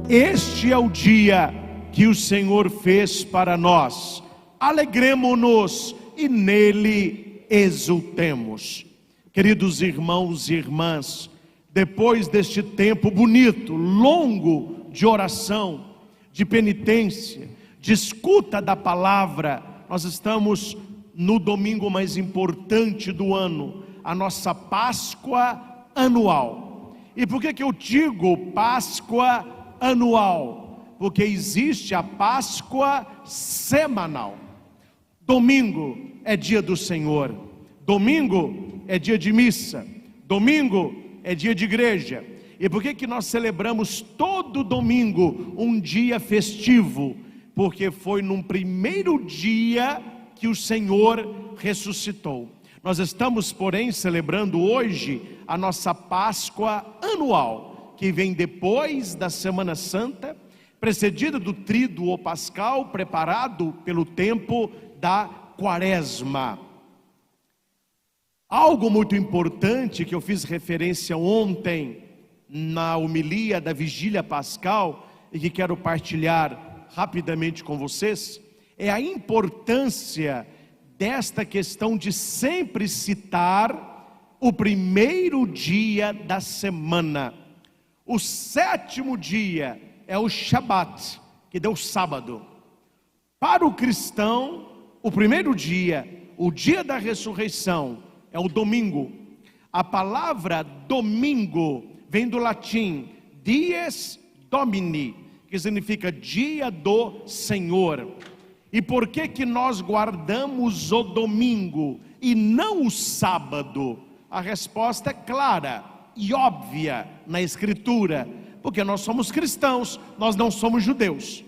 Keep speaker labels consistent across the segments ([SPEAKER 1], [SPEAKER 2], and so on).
[SPEAKER 1] Este é o dia que o Senhor fez para nós. Alegremo-nos e nele exultemos. Queridos irmãos e irmãs, depois deste tempo bonito, longo de oração, de penitência, de escuta da palavra, nós estamos no domingo mais importante do ano, a nossa Páscoa anual. E por que eu digo Páscoa anual? Porque existe a Páscoa semanal. Domingo é dia do Senhor, domingo é dia de missa, domingo é dia de igreja. E por que nós celebramos todo domingo um dia festivo? Porque foi num primeiro dia que o Senhor ressuscitou. Nós estamos, porém, celebrando hoje a nossa Páscoa anual, que vem depois da Semana Santa, precedida do Tríduo Pascal, preparado pelo tempo da Quaresma. Algo muito importante que eu fiz referência ontem na homilia da Vigília Pascal e que quero partilhar rapidamente com vocês, é a importância desta questão de sempre citar o primeiro dia da semana. O sétimo dia é o Shabat, que deu sábado. Para o cristão, o primeiro dia, o dia da ressurreição, é o domingo. A palavra domingo vem do latim dies domini, que significa dia do Senhor. E por que nós guardamos o domingo e não o sábado? A resposta é clara e óbvia na Escritura, porque nós somos cristãos, nós não somos judeus.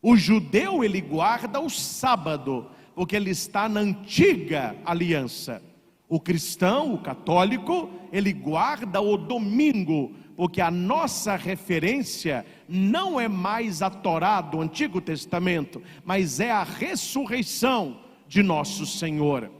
[SPEAKER 1] O judeu, ele guarda o sábado, porque ele está na antiga aliança. O cristão, o católico, ele guarda o domingo, porque a nossa referência não é mais a Torá do Antigo Testamento, mas é a ressurreição de nosso Senhor.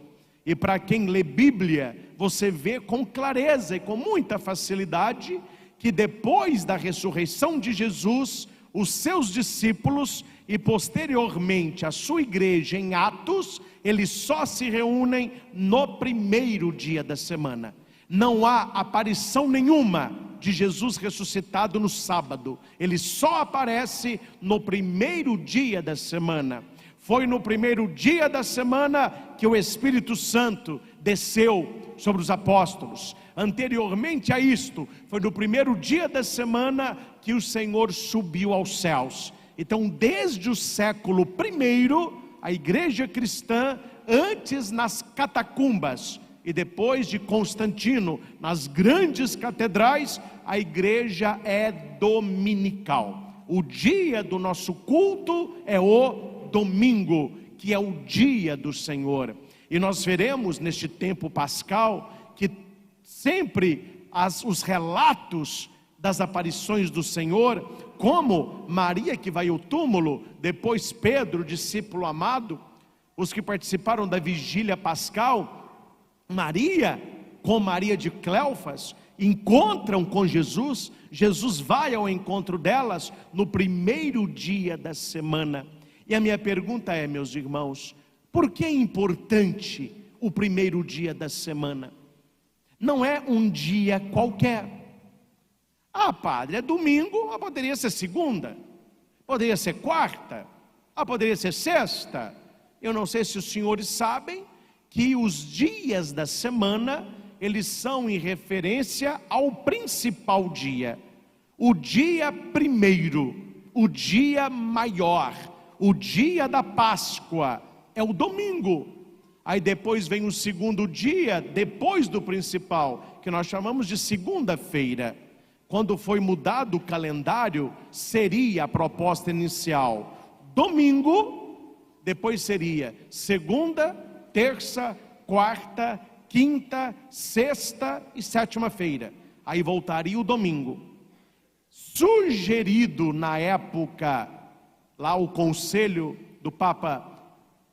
[SPEAKER 1] E para quem lê Bíblia, você vê com clareza e com muita facilidade que depois da ressurreição de Jesus, os seus discípulos e posteriormente a sua igreja em Atos, eles só se reúnem no primeiro dia da semana. Não há aparição nenhuma de Jesus ressuscitado no sábado. Ele só aparece no primeiro dia da semana. Foi no primeiro dia da semana que o Espírito Santo desceu sobre os apóstolos. Anteriormente a isto, foi no primeiro dia da semana que o Senhor subiu aos céus. Então, desde o século I, a igreja cristã, antes nas catacumbas e depois de Constantino, nas grandes catedrais, a igreja é dominical. O dia do nosso culto é o domingo, que é o dia do Senhor. E nós veremos neste tempo pascal que sempre os relatos das aparições do Senhor, como Maria que vai ao túmulo, depois Pedro, discípulo amado, os que participaram da vigília pascal, Maria, com Maria de Cleofas, encontram com Jesus, Jesus vai ao encontro delas no primeiro dia da semana. E a minha pergunta é, meus irmãos, por que é importante o primeiro dia da semana? Não é um dia qualquer. Ah, padre, é domingo, poderia ser segunda, poderia ser quarta, poderia ser sexta. Eu não sei se os senhores sabem que os dias da semana, eles são em referência ao principal dia. O dia primeiro, o dia maior, o dia da Páscoa, é o domingo. Aí depois vem o segundo dia, depois do principal, que nós chamamos de segunda-feira. Quando foi mudado o calendário, seria a proposta inicial domingo, depois seria segunda, terça, quarta, quinta, sexta e sétima-feira. Aí voltaria o domingo. Sugerido na época, lá o conselho do Papa,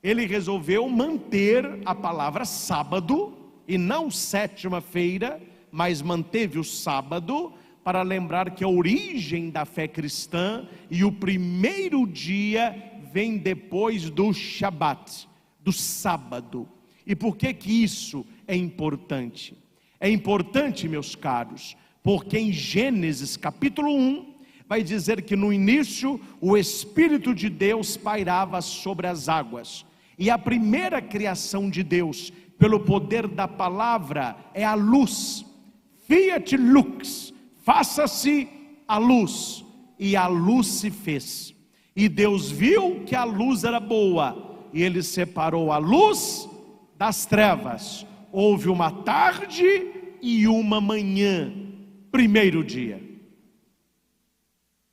[SPEAKER 1] ele resolveu manter a palavra sábado, e não sétima-feira, mas manteve o sábado, para lembrar que a origem da fé cristã e o primeiro dia vem depois do Shabat, do sábado. E por que que isso é importante? É importante, meus caros, porque em Gênesis capítulo 1, vai dizer que no início o Espírito de Deus pairava sobre as águas. E a primeira criação de Deus, pelo poder da palavra, é a luz. Fiat lux, faça-se a luz. E a luz se fez. E Deus viu que a luz era boa, e Ele separou a luz das trevas. Houve uma tarde e uma manhã. Primeiro dia.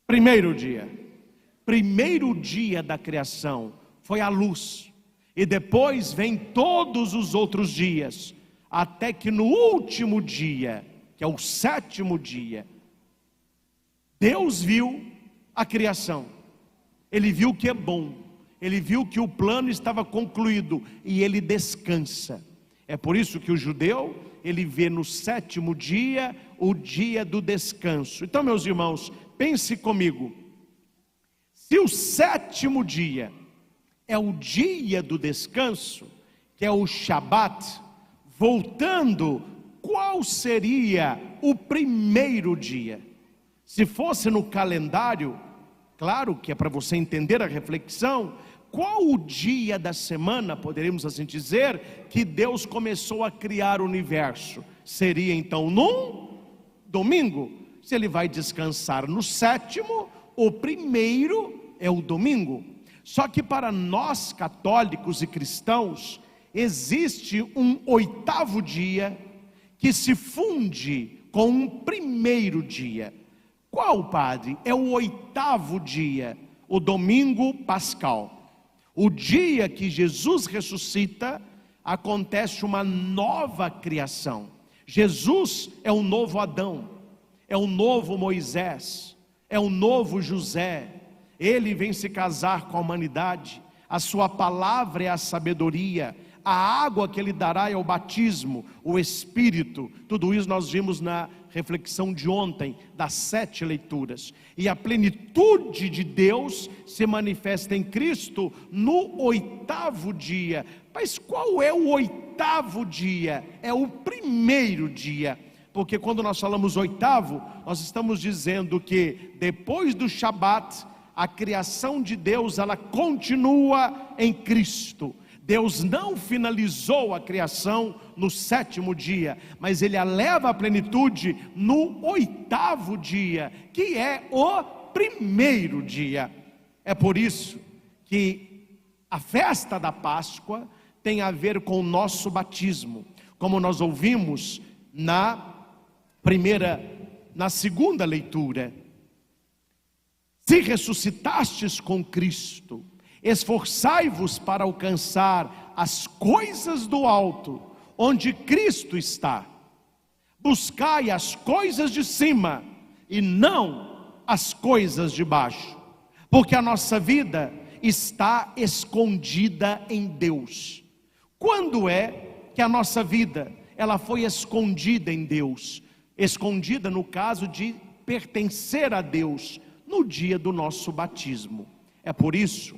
[SPEAKER 1] Primeiro dia da criação foi a luz. E depois vem todos os outros dias, até que no último dia, que é o sétimo dia, Deus viu a criação. Ele viu que é bom, ele viu que o plano estava concluído e ele descansa. É por isso que o judeu, ele vê no sétimo dia o dia do descanso. Então, meus irmãos, pense comigo. Se o sétimo dia é o dia do descanso, que é o Shabat, voltando, qual seria o primeiro dia? Se fosse no calendário, claro que é para você entender a reflexão, qual o dia da semana, poderíamos assim dizer, que Deus começou a criar o universo? Seria então num domingo. Se Ele vai descansar no sétimo, o primeiro é o domingo. Só que para nós católicos e cristãos, existe um oitavo dia que se funde com um primeiro dia. Qual, padre? É o oitavo dia, o domingo pascal. O dia que Jesus ressuscita, acontece uma nova criação. Jesus é o novo Adão, é o novo Moisés, é o novo José. Ele vem se casar com a humanidade. A sua palavra é a sabedoria. A água que Ele dará é o batismo, o Espírito. Tudo isso nós vimos na reflexão de ontem, das 7 leituras. E a plenitude de Deus se manifesta em Cristo no oitavo dia. Mas qual é o oitavo dia? É o primeiro dia. Porque quando nós falamos oitavo, nós estamos dizendo que depois do Shabat, a criação de Deus, ela continua em Cristo. Deus não finalizou a criação no sétimo dia, mas Ele a leva à plenitude no oitavo dia, que é o primeiro dia. É por isso que a festa da Páscoa tem a ver com o nosso batismo, como nós ouvimos na segunda leitura. Se ressuscitastes com Cristo, esforçai-vos para alcançar as coisas do alto, onde Cristo está. Buscai as coisas de cima e não as coisas de baixo, porque a nossa vida está escondida em Deus. Quando é que a nossa vida ela foi escondida em Deus? Escondida no caso de pertencer a Deus, no dia do nosso batismo. É por isso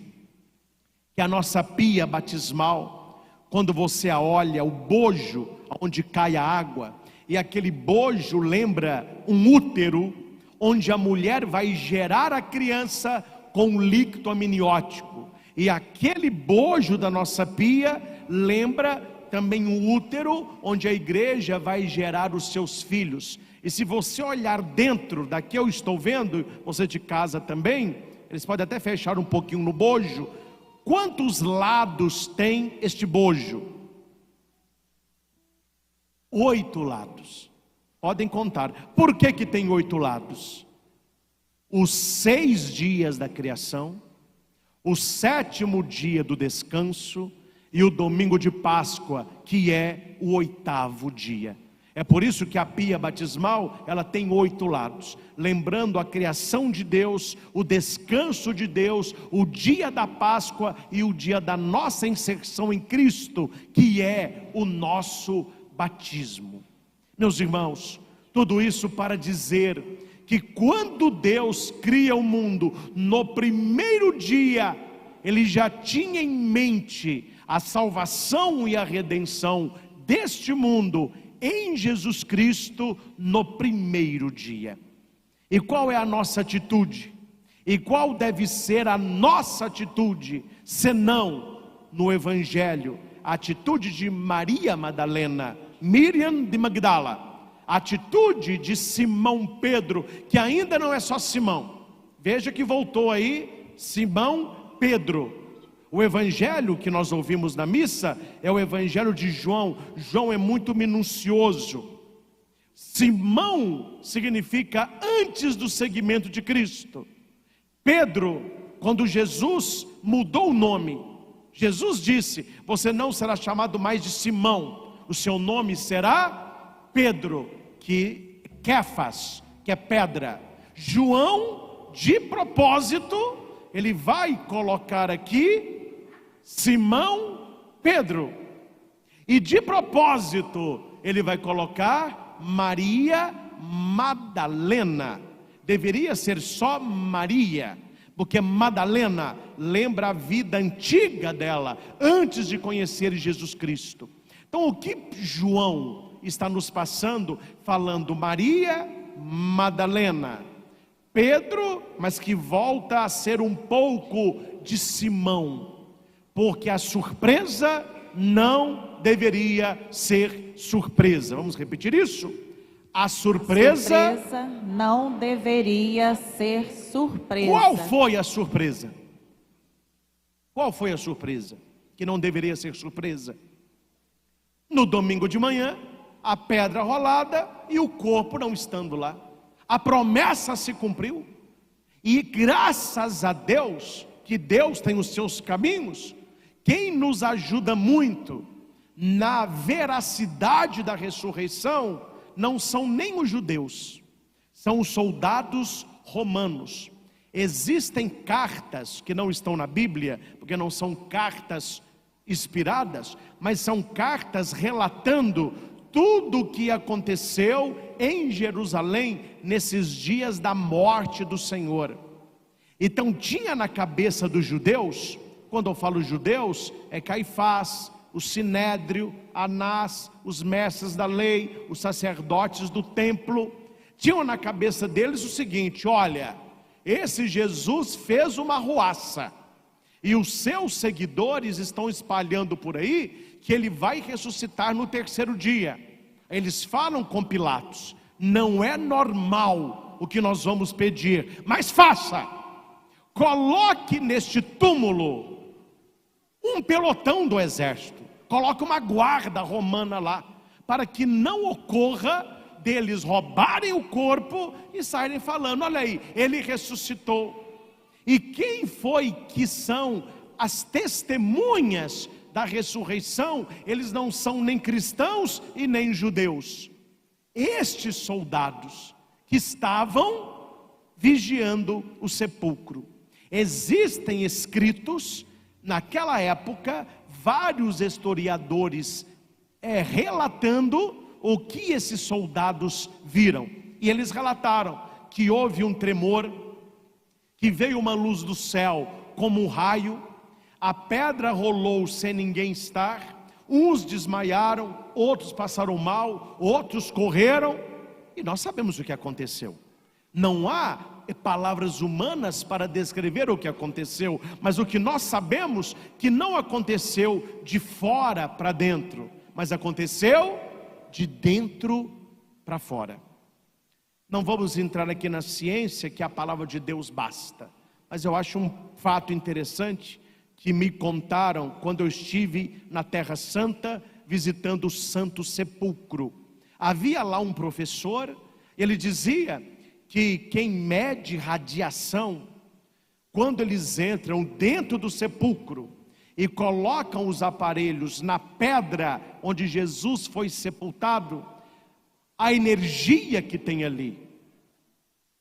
[SPEAKER 1] que a nossa pia batismal, quando você a olha, o bojo onde cai a água, e aquele bojo lembra um útero, onde a mulher vai gerar a criança com um líquido amniótico, e aquele bojo da nossa pia lembra também um útero, onde a igreja vai gerar os seus filhos. E se você olhar dentro da que eu estou vendo, você de casa também, eles podem até fechar um pouquinho no bojo. Quantos lados tem este bojo? 8 lados. Podem contar. Por que que tem 8 lados? Os 6 dias da criação, o 7º dia do descanso e o domingo de Páscoa, que é o 8º dia. É por isso que a pia batismal, ela tem 8 lados, lembrando a criação de Deus, o descanso de Deus, o dia da Páscoa e o dia da nossa inserção em Cristo, que é o nosso batismo. Meus irmãos, tudo isso para dizer que quando Deus cria o mundo, no primeiro dia, Ele já tinha em mente a salvação e a redenção deste mundo em Jesus Cristo no primeiro dia. E qual é a nossa atitude? E qual deve ser a nossa atitude, senão no Evangelho, a atitude de Maria Madalena, Miriam de Magdala, a atitude de Simão Pedro, que ainda não é só Simão, veja que voltou aí, Simão Pedro. O evangelho que nós ouvimos na missa é o evangelho de João. João é muito minucioso. Simão significa antes do seguimento de Cristo. Pedro, quando Jesus mudou o nome, Jesus disse: você não será chamado mais de Simão, o seu nome será Pedro, que Kéfas, que é pedra. João, de propósito, ele vai colocar aqui Simão Pedro, e de propósito ele vai colocar Maria Madalena. Deveria ser só Maria, porque Madalena lembra a vida antiga dela, antes de conhecer Jesus Cristo. Então o que João está nos passando, falando Maria Madalena, Pedro, mas que volta a ser um pouco de Simão, porque a surpresa não deveria ser surpresa. Vamos repetir isso? A surpresa
[SPEAKER 2] não deveria ser surpresa.
[SPEAKER 1] Qual foi a surpresa? Qual foi a surpresa que não deveria ser surpresa? No domingo de manhã, a pedra rolada e o corpo não estando lá. A promessa se cumpriu. E graças a Deus, que Deus tem os seus caminhos. Quem nos ajuda muito na veracidade da ressurreição não são nem os judeus, são os soldados romanos. Existem cartas que não estão na Bíblia, porque não são cartas inspiradas, mas são cartas relatando tudo o que aconteceu em Jerusalém nesses dias da morte do Senhor. Então tinha na cabeça dos judeus, quando eu falo judeus, é Caifás, o Sinédrio, Anás, os mestres da lei, os sacerdotes do templo, tinham na cabeça deles o seguinte: olha, esse Jesus fez uma arruaça, e os seus seguidores estão espalhando por aí, que ele vai ressuscitar no terceiro dia. Eles falam com Pilatos: não é normal o que nós vamos pedir, mas faça, coloque neste túmulo um pelotão do exército, coloque uma guarda romana lá, para que não ocorra deles roubarem o corpo e saírem falando: olha aí, ele ressuscitou. E quem foi que são as testemunhas da ressurreição? Eles não são nem cristãos e nem judeus. Estes soldados que estavam vigiando o sepulcro. Existem escritos naquela época, vários historiadores relatando o que esses soldados viram. E eles relataram que houve um tremor, que veio uma luz do céu como um raio, a pedra rolou sem ninguém estar, uns desmaiaram, outros passaram mal, outros correram, e nós sabemos o que aconteceu. Não há palavras humanas para descrever o que aconteceu, mas o que nós sabemos, que não aconteceu de fora para dentro, mas aconteceu de dentro para fora. Não vamos entrar aqui na ciência, que a palavra de Deus basta, mas eu acho um fato interessante que me contaram quando eu estive na Terra Santa visitando o Santo Sepulcro. Havia lá um professor, ele dizia que quem mede radiação, quando eles entram dentro do sepulcro e colocam os aparelhos na pedra onde Jesus foi sepultado, a energia que tem ali,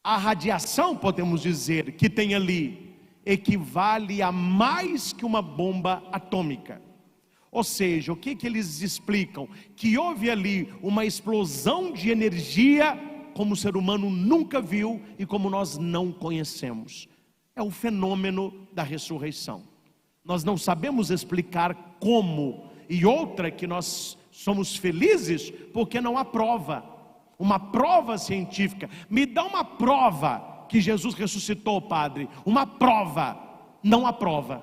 [SPEAKER 1] a radiação, podemos dizer, que tem ali, equivale a mais que uma bomba atômica. Ou seja, o que eles explicam? Que houve ali uma explosão de energia como o ser humano nunca viu e como nós não conhecemos. É o fenômeno da ressurreição. Nós não sabemos explicar como, e outra que nós somos felizes porque não há prova, uma prova científica. Me dá uma prova que Jesus ressuscitou, padre, uma prova. Não há prova,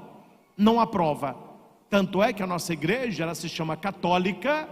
[SPEAKER 1] não há prova. Tanto é que a nossa igreja, ela se chama católica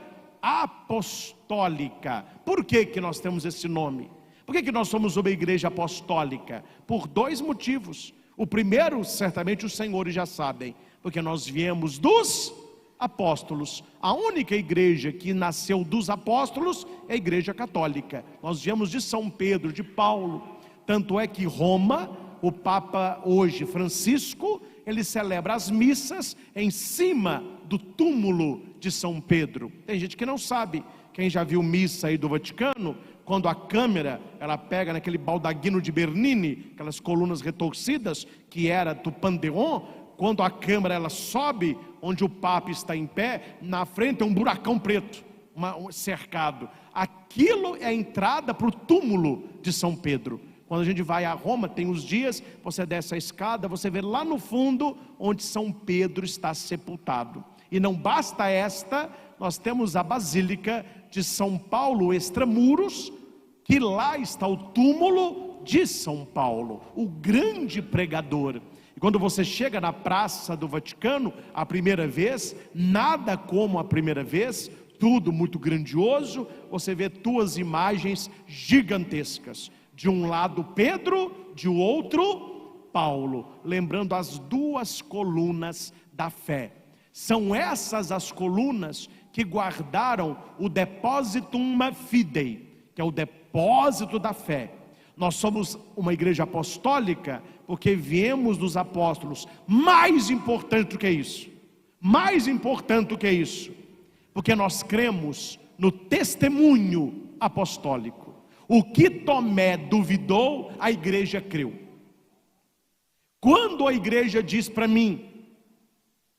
[SPEAKER 1] apostólica. Por que nós temos esse nome? Por que nós somos uma igreja apostólica? Por dois motivos. O primeiro, certamente os senhores já sabem, porque nós viemos dos apóstolos. A única igreja que nasceu dos apóstolos é a igreja católica. Nós viemos de São Pedro, de Paulo. Tanto é que Roma, o Papa hoje, Francisco, ele celebra as missas em cima do túmulo de São Pedro. Tem gente que não sabe. Quem já viu missa aí do Vaticano, quando a câmera, ela pega naquele baldaquino de Bernini, aquelas colunas retorcidas, que era do Panteão, quando a câmera ela sobe, onde o Papa está em pé, na frente é um buracão preto, um cercado. Aquilo é a entrada para o túmulo de São Pedro. Quando a gente vai a Roma, tem os dias, você desce a escada, você vê lá no fundo onde São Pedro está sepultado. E não basta esta, nós temos a Basílica de São Paulo Extramuros, que lá está o túmulo de São Paulo, o grande pregador. E quando você chega na Praça do Vaticano, a primeira vez, nada como a primeira vez, tudo muito grandioso, você vê duas imagens gigantescas. De um lado Pedro, de outro Paulo, lembrando as duas colunas da fé. São essas as colunas que guardaram o depositum fidei, que é o depósito da fé. Nós somos uma igreja apostólica porque viemos dos apóstolos. Mais importante do que isso, mais importante do que isso, porque nós cremos no testemunho apostólico. O que Tomé duvidou, a igreja creu. Quando a igreja diz para mim,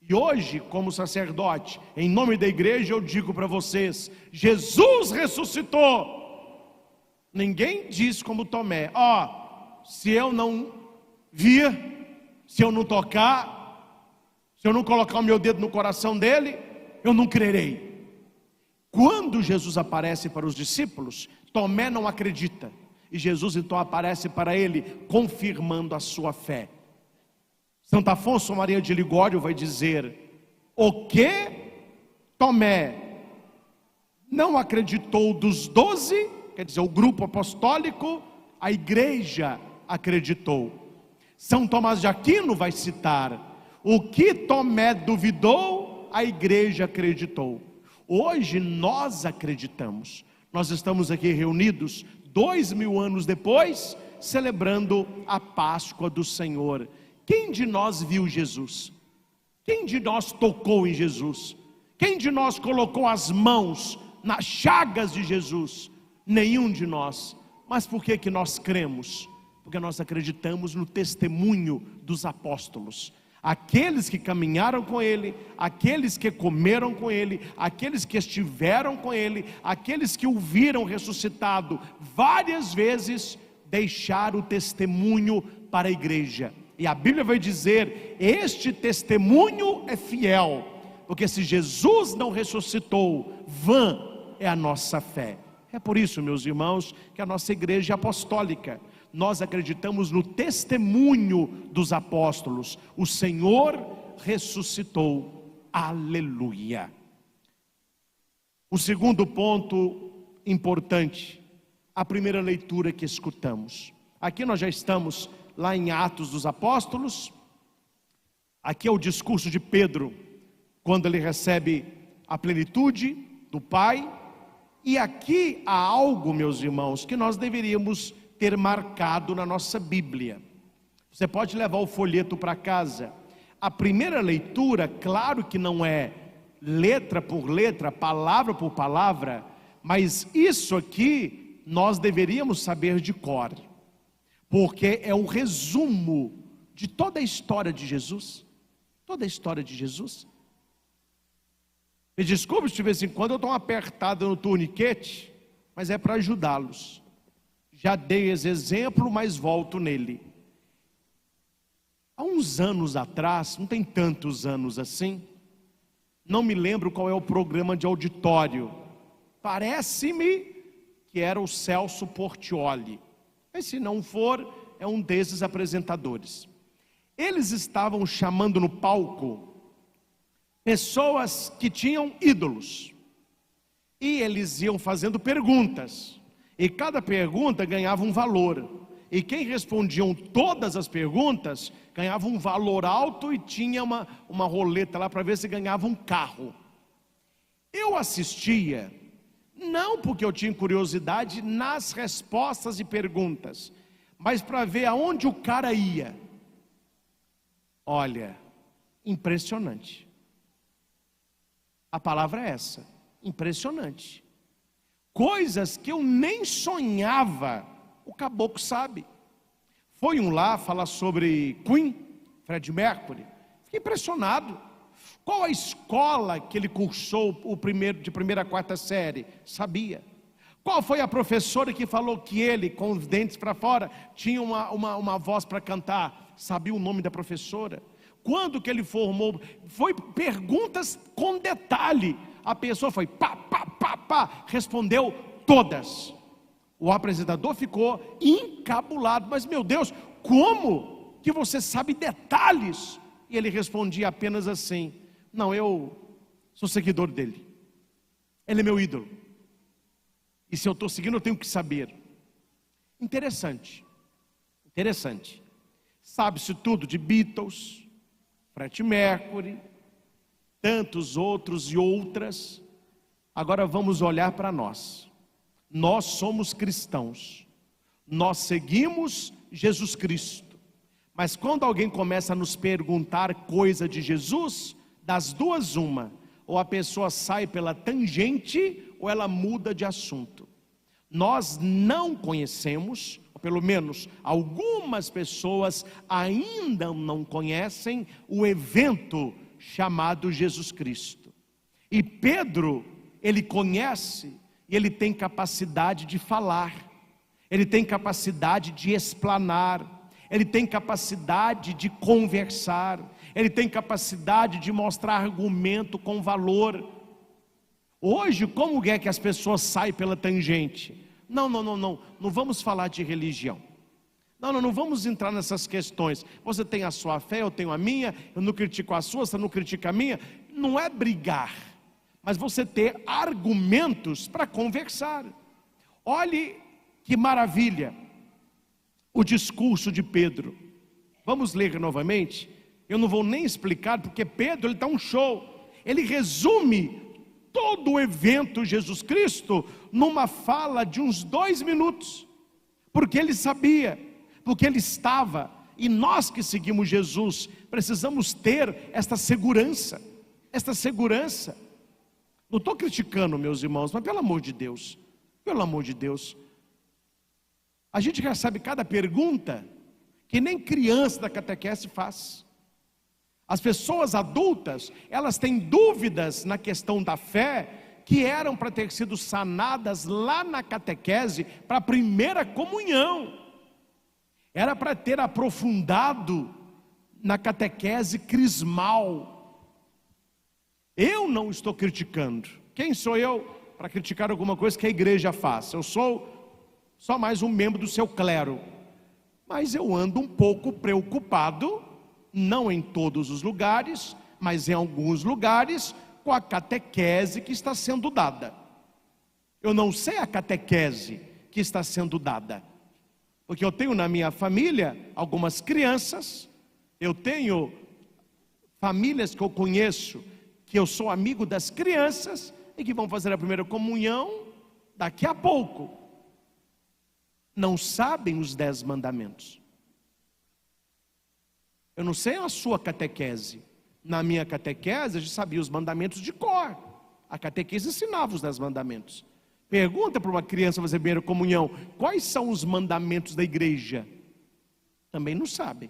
[SPEAKER 1] e hoje como sacerdote, em nome da igreja eu digo para vocês, Jesus ressuscitou. Ninguém diz como Tomé, se eu não vir, se eu não tocar, se eu não colocar o meu dedo no coração dele, eu não crerei. Quando Jesus aparece para os discípulos, Tomé não acredita, e Jesus então aparece para ele, confirmando a sua fé. Santo Afonso Maria de Ligório vai dizer, o que Tomé não acreditou dos 12, quer dizer, o grupo apostólico, a igreja acreditou. São Tomás de Aquino vai citar, o que Tomé duvidou, a igreja acreditou. Hoje nós acreditamos. Nós estamos aqui reunidos 2000 anos depois, celebrando a Páscoa do Senhor. Quem de nós viu Jesus? Quem de nós tocou em Jesus? Quem de nós colocou as mãos nas chagas de Jesus? Nenhum de nós. Mas por que nós cremos? Porque nós acreditamos no testemunho dos apóstolos. Aqueles que caminharam com ele, aqueles que comeram com ele, aqueles que estiveram com ele, aqueles que o viram ressuscitado várias vezes, deixaram o testemunho para a igreja. E a Bíblia vai dizer, este testemunho é fiel, porque se Jesus não ressuscitou, vã é a nossa fé. É por isso, meus irmãos, que a nossa igreja é apostólica. Nós acreditamos no testemunho dos apóstolos. O Senhor ressuscitou. Aleluia. O segundo ponto importante, a primeira leitura que escutamos. Aqui nós já estamos lá em Atos dos Apóstolos. Aqui é o discurso de Pedro, quando ele recebe a plenitude do Pai. E aqui há algo, meus irmãos, que nós deveríamos ter marcado na nossa Bíblia. Você pode levar o folheto para casa. A primeira leitura, claro que não é letra por letra, palavra por palavra, mas isso aqui nós deveríamos saber de cor, porque é o resumo de toda a história de Jesus. Toda a história de Jesus. Me desculpe se de vez em quando eu estou apertado no torniquete, mas é para ajudá-los. Já dei esse exemplo, mas volto nele. Há uns anos atrás, não tem tantos anos assim, não me lembro qual é o programa de auditório. Parece-me que era o Celso Portiolli. Mas se não for, é um desses apresentadores. Eles estavam chamando no palco pessoas que tinham ídolos. E eles iam fazendo perguntas. E cada pergunta ganhava um valor. E quem respondiam todas as perguntas ganhava um valor alto e tinha uma roleta lá para ver se ganhava um carro. Eu assistia, não porque eu tinha curiosidade nas respostas e perguntas, mas para ver aonde o cara ia. Olha, impressionante. A palavra é essa, impressionante. Coisas que eu nem sonhava, o caboclo sabe. Foi um lá falar sobre Queen, Freddie Mercury. Fiquei impressionado. Qual a escola que ele cursou de primeira a quarta série? Sabia. Qual foi a professora que falou que ele, com os dentes para fora, tinha uma voz para cantar? Sabia o nome da professora. Quando que ele formou? Foi perguntas com detalhe. A pessoa foi pá, respondeu todas. O apresentador ficou encabulado. Mas meu Deus, como que você sabe detalhes? E ele respondia apenas assim: não, eu sou seguidor dele. Ele é meu ídolo. E se eu estou seguindo, eu tenho que saber. Interessante. Sabe-se tudo de Beatles, Freddie Mercury, tantos outros e outras. Agora vamos olhar para nós. Nós somos cristãos. Nós seguimos Jesus Cristo. Mas quando alguém começa a nos perguntar coisa de Jesus, das duas uma: ou a pessoa sai pela tangente, ou ela muda de assunto. Nós não conhecemos, ou pelo menos algumas pessoas ainda não conhecem, o evento chamado Jesus Cristo. E Pedro, ele conhece, e ele tem capacidade de falar, ele tem capacidade de explanar, ele tem capacidade de conversar, ele tem capacidade de mostrar argumento com valor. Hoje, como é que as pessoas saem pela tangente? Não vamos falar de religião. Não vamos entrar nessas questões. Você tem a sua fé, eu tenho a minha, eu não critico a sua, você não critica a minha. Não é brigar, mas você ter argumentos para conversar. Olhe que maravilha o discurso de Pedro. Vamos ler novamente. Eu não vou nem explicar, porque Pedro, ele dá um show. Ele resume todo o evento Jesus Cristo numa fala de uns 2 minutos, porque ele sabia, porque ele estava. E nós que seguimos Jesus precisamos ter esta segurança. Não estou criticando, meus irmãos, mas pelo amor de Deus, a gente recebe cada pergunta que nem criança da catequese faz. As pessoas adultas, elas têm dúvidas na questão da fé, que eram para ter sido sanadas lá na catequese, para a primeira comunhão. Era para ter aprofundado na catequese crismal. Eu não estou criticando. Quem sou eu para criticar alguma coisa que a igreja faz? Eu sou só mais um membro do seu clero. Mas eu ando um pouco preocupado, não em todos os lugares, mas em alguns lugares, com a catequese que está sendo dada. Eu não sei a catequese que está sendo dada, porque eu tenho na minha família algumas crianças, eu tenho famílias que eu conheço, que eu sou amigo das crianças, e que vão fazer a primeira comunhão daqui a pouco. Não sabem os 10 mandamentos. Eu não sei a sua catequese. Na minha catequese, eu já sabia os mandamentos de cor. A catequese ensinava os 10 mandamentos. Pergunta para uma criança fazer primeira comunhão: quais são os mandamentos da igreja? Também não sabe.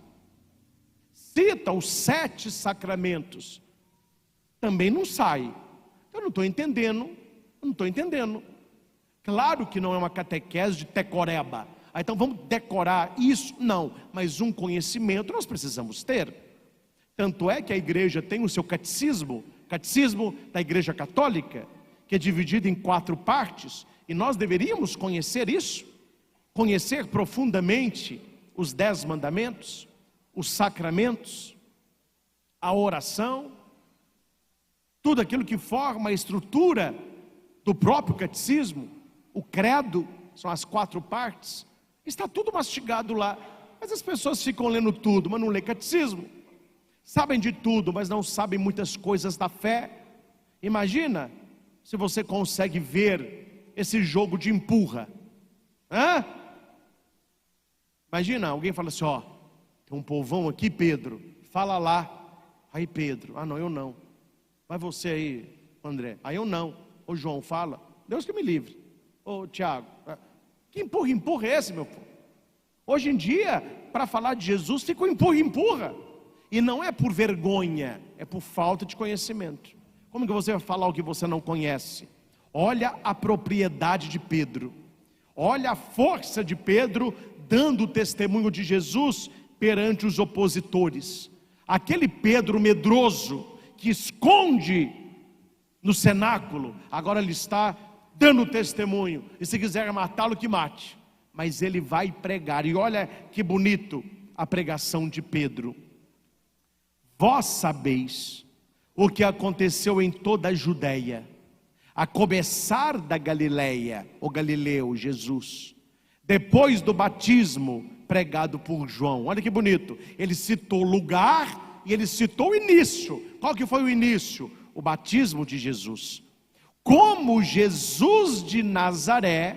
[SPEAKER 1] Cita os 7 sacramentos. Também não sai. Eu não estou entendendo. Claro que não é uma catequese de tecoreba. então vamos decorar isso? Não, mas um conhecimento nós precisamos ter. Tanto é que a igreja tem o seu catecismo da Igreja Católica, que é dividido em 4 partes, e nós deveríamos conhecer isso, conhecer profundamente os 10 mandamentos, os sacramentos, a oração, tudo aquilo que forma a estrutura do próprio catecismo, o credo, são as 4 partes, está tudo mastigado lá, mas as pessoas ficam lendo tudo, mas não lê catecismo, sabem de tudo, mas não sabem muitas coisas da fé. Imagina se você consegue ver esse jogo de empurra, imagina, alguém fala assim, ó, tem um povão aqui, Pedro, fala lá. Aí Pedro, não, eu não. Vai você aí, André. Aí eu não. Ô João, fala. Deus que me livre. Ô Tiago, que empurra é esse, meu povo? Hoje em dia, para falar de Jesus, fica empurra. E não é por vergonha, é por falta de conhecimento. Como que você vai falar o que você não conhece? Olha a propriedade de Pedro. Olha a força de Pedro dando o testemunho de Jesus perante os opositores. Aquele Pedro medroso que esconde no cenáculo, agora ele está dando testemunho, e se quiser matá-lo, que mate, mas ele vai pregar. E olha que bonito a pregação de Pedro. Vós sabeis o que aconteceu em toda a Judeia, a começar da Galileia, o Galileu, Jesus, depois do batismo pregado por João. Olha que bonito, ele citou lugar e ele citou o início. Qual que foi o início? O batismo de Jesus. Como Jesus de Nazaré,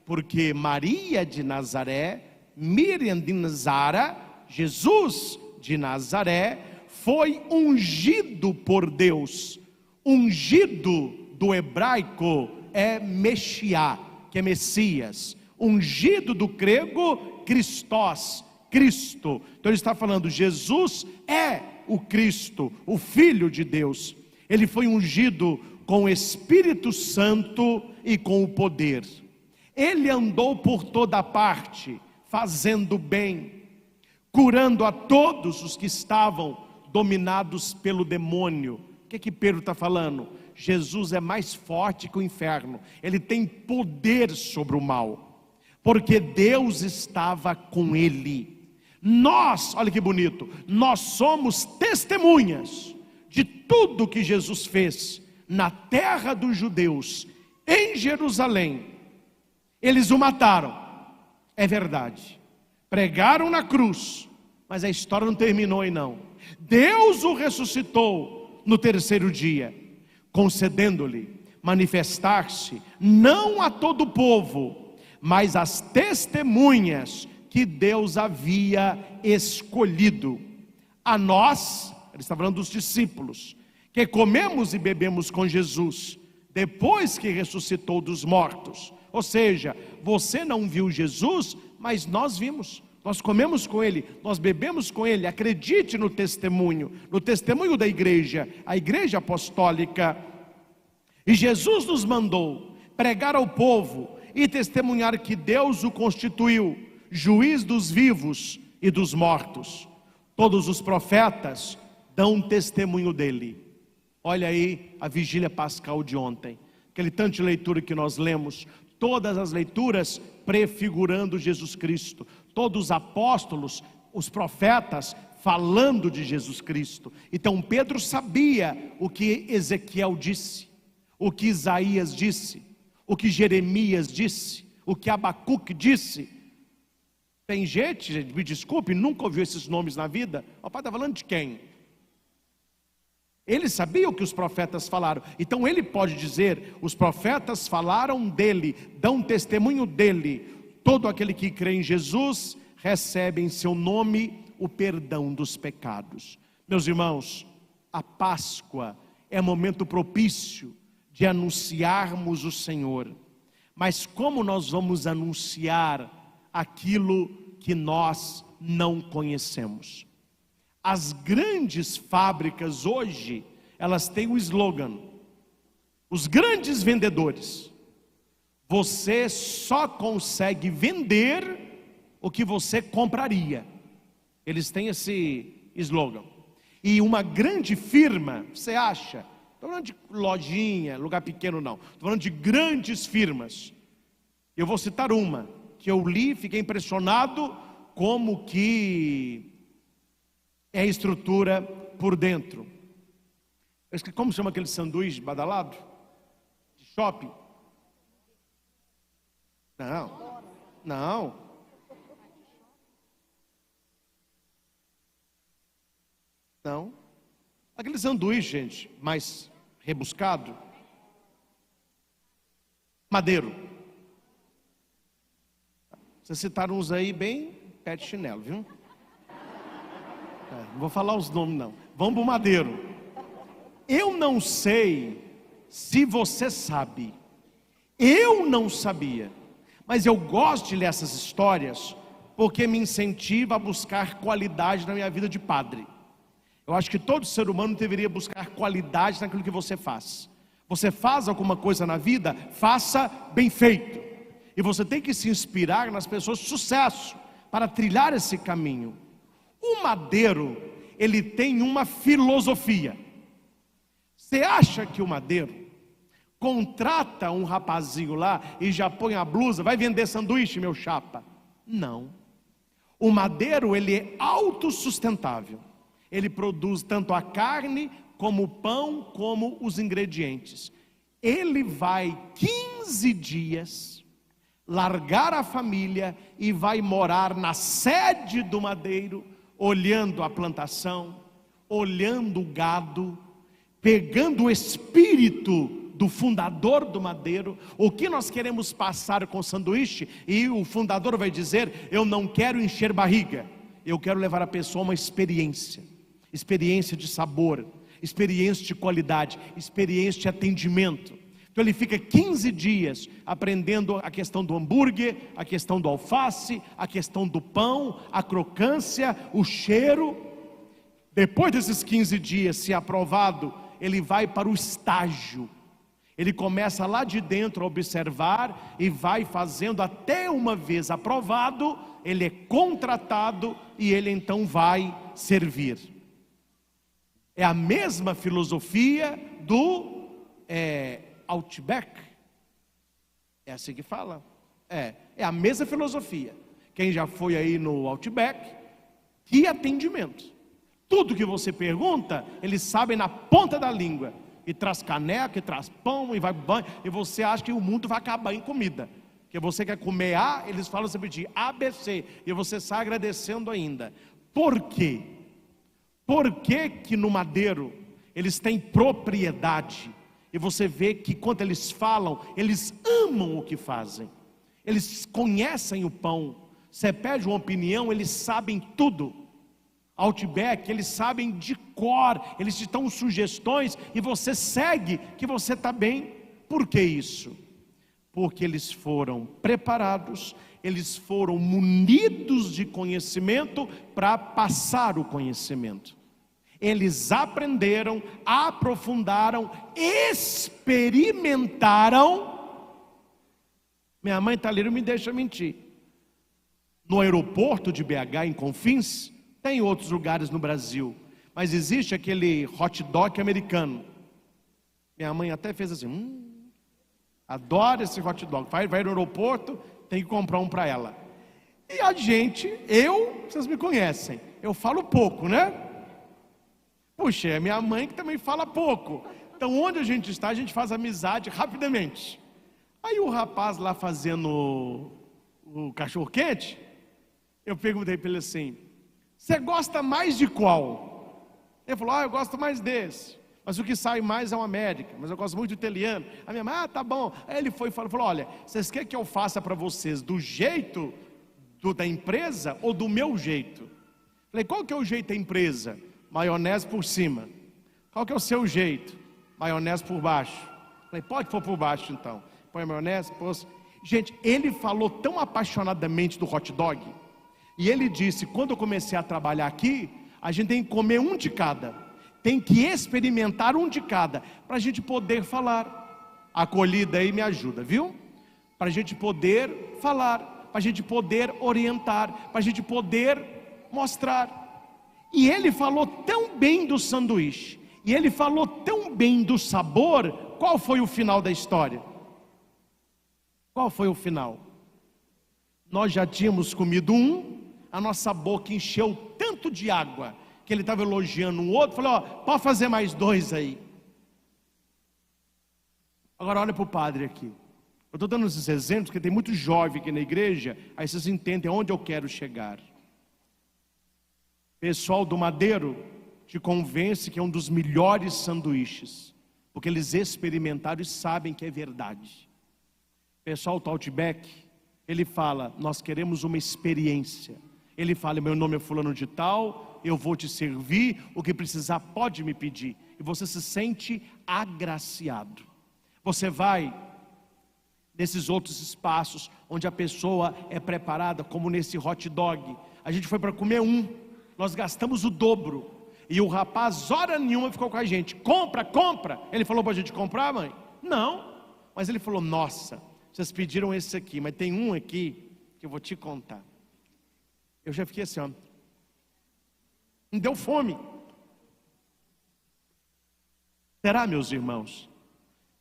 [SPEAKER 1] porque Maria de Nazaré, Miriam de Nazara, Jesus de Nazaré, foi ungido por Deus. Ungido do hebraico é Mexiá, que é Messias. Ungido do grego, Christos, Cristo. Então ele está falando, Jesus é o Cristo, o Filho de Deus. Ele foi ungido com o Espírito Santo e com o poder. Ele andou por toda parte, fazendo bem, curando a todos os que estavam dominados pelo demônio. O que Pedro está falando? Jesus é mais forte que o inferno. Ele tem poder sobre o mal, porque Deus estava com ele. Nós, olha que bonito, nós somos testemunhas de tudo que Jesus fez na terra dos judeus, em Jerusalém. Eles o mataram, é verdade, pregaram na cruz, mas a história não terminou aí não. Deus o ressuscitou no 3º dia, concedendo-lhe manifestar-se não a todo o povo, mas às testemunhas que Deus havia escolhido. A nós, ele está falando dos discípulos, que comemos e bebemos com Jesus, depois que ressuscitou dos mortos. Ou seja, você não viu Jesus, mas nós vimos. Nós comemos com Ele, nós bebemos com Ele. Acredite no testemunho da igreja, a igreja apostólica. E Jesus nos mandou pregar ao povo e testemunhar que Deus o constituiu juiz dos vivos e dos mortos. Todos os profetas dão testemunho dele. Olha aí a vigília pascal de ontem, aquele tanto de leitura que nós lemos, todas as leituras prefigurando Jesus Cristo, todos os apóstolos, os profetas falando de Jesus Cristo. Então Pedro sabia o que Ezequiel disse, o que Isaías disse, o que Jeremias disse, o que Abacuque disse. Tem gente, me desculpe, nunca ouviu esses nomes na vida. O pai está falando de quem? Ele sabia o que os profetas falaram, então ele pode dizer, os profetas falaram dele, dão testemunho dele. Todo aquele que crê em Jesus, recebe em seu nome o perdão dos pecados. Meus irmãos, a Páscoa é momento propício de anunciarmos o Senhor. Mas como nós vamos anunciar aquilo que nós não conhecemos? As grandes fábricas hoje, elas têm um slogan, os grandes vendedores: você só consegue vender o que você compraria. Eles têm esse slogan. E uma grande firma, você acha? Estou falando de lojinha, lugar pequeno não. Estou falando de grandes firmas. Eu vou citar uma que eu li, fiquei impressionado como que é a estrutura por dentro. Como chama aquele sanduíche badalado? De shopping? Não. Aquele sanduíche, gente, mais rebuscado. Madeiro. Vocês citaram uns aí bem pé de chinelo, viu? Não vou falar os nomes não. Vamos pro madeiro. Eu não sei se você sabe. Eu não sabia. Mas eu gosto de ler essas histórias porque me incentiva a buscar qualidade na minha vida de padre. Eu acho que todo ser humano deveria buscar qualidade naquilo que você faz. Você faz alguma coisa na vida, faça bem feito. E você tem que se inspirar nas pessoas de sucesso para trilhar esse caminho. O madeiro, ele tem uma filosofia. Você acha que o madeiro contrata um rapazinho lá e já põe a blusa, vai vender sanduíche, meu chapa? Não. O madeiro, ele é autossustentável. Ele produz tanto a carne, como o pão, como os ingredientes. Ele vai 15 dias largar a família e vai morar na sede do madeiro, olhando a plantação, olhando o gado, pegando o espírito do fundador do madeiro. O que nós queremos passar com o sanduíche? E o fundador vai dizer: eu não quero encher barriga, eu quero levar a pessoa a uma experiência de sabor, experiência de qualidade, experiência de atendimento. Então ele fica 15 dias aprendendo a questão do hambúrguer, a questão do alface, a questão do pão, a crocância, o cheiro. Depois desses 15 dias, se aprovado, ele vai para o estágio. Ele começa lá de dentro a observar e vai fazendo até uma vez aprovado, ele é contratado e ele então vai servir. É a mesma filosofia do Outback. É assim que fala. É a mesma filosofia. Quem já foi aí no Outback, que atendimento. Tudo que você pergunta, eles sabem na ponta da língua. E traz caneca, e traz pão, e vai banho. E você acha que o mundo vai acabar em comida. Porque você quer comer A, eles falam sempre de ABC. E você sai agradecendo ainda. Por quê? Por que no madeiro eles têm propriedade? E você vê que quando eles falam, eles amam o que fazem. Eles conhecem o pão. Você pede uma opinião, eles sabem tudo. Outback, eles sabem de cor, eles te dão sugestões e você segue que você está bem. Por que isso? Porque eles foram preparados, eles foram munidos de conhecimento para passar o conhecimento. Eles aprenderam, aprofundaram, experimentaram. Minha mãe está ali, não me deixa mentir. No aeroporto de BH, em Confins, tem outros lugares no Brasil, mas existe aquele hot dog americano. Minha mãe até fez assim, adora esse hot dog. Vai no aeroporto, tem que comprar um para ela. E a gente, vocês me conhecem, eu falo pouco, né? Puxa, é minha mãe que também fala pouco. Então onde a gente está, a gente faz amizade rapidamente. Aí o rapaz lá fazendo o cachorro quente, eu perguntei para ele assim: você gosta mais de qual? Ele falou: eu gosto mais desse. Mas o que sai mais é uma América. Mas eu gosto muito do italiano. A minha mãe: tá bom. Aí ele foi e falou: olha, vocês querem que eu faça para vocês do jeito da empresa ou do meu jeito? Falei: qual que é o jeito da empresa? Maionese por cima. Qual que é o seu jeito? Maionese por baixo. Falei: pode pôr por baixo então. Põe a maionese, pôs. Gente, ele falou tão apaixonadamente do hot dog. E ele disse: quando eu comecei a trabalhar aqui, a gente tem que comer um de cada, tem que experimentar um de cada, para a gente poder falar. A acolhida aí me ajuda, viu? Para a gente poder falar, para a gente poder orientar, para a gente poder mostrar. E ele falou tão bem do sanduíche, e ele falou tão bem do sabor. Qual foi o final da história? Qual foi o final? Nós já tínhamos comido um, a nossa boca encheu tanto de água, que ele estava elogiando um outro, falou: ó, pode fazer mais 2 aí. Agora olha para o padre aqui. Eu estou dando esses exemplos, porque tem muito jovem aqui na igreja, aí vocês entendem aonde eu quero chegar. Pessoal do Madeiro te convence que é um dos melhores sanduíches, porque eles experimentaram e sabem que é verdade. Pessoal do Outback, ele fala: nós queremos uma experiência. Ele fala: meu nome é fulano de tal, eu vou te servir, o que precisar pode me pedir. E você se sente agraciado. Você vai nesses outros espaços onde a pessoa é preparada, como nesse hot dog. A gente foi para comer nós gastamos o dobro, e o rapaz, hora nenhuma, ficou com a gente: compra, compra. Ele falou para a gente comprar, mãe? Não, mas ele falou: nossa, vocês pediram esse aqui, mas tem um aqui que eu vou te contar. Eu já fiquei assim, ó, me deu fome. Será, meus irmãos,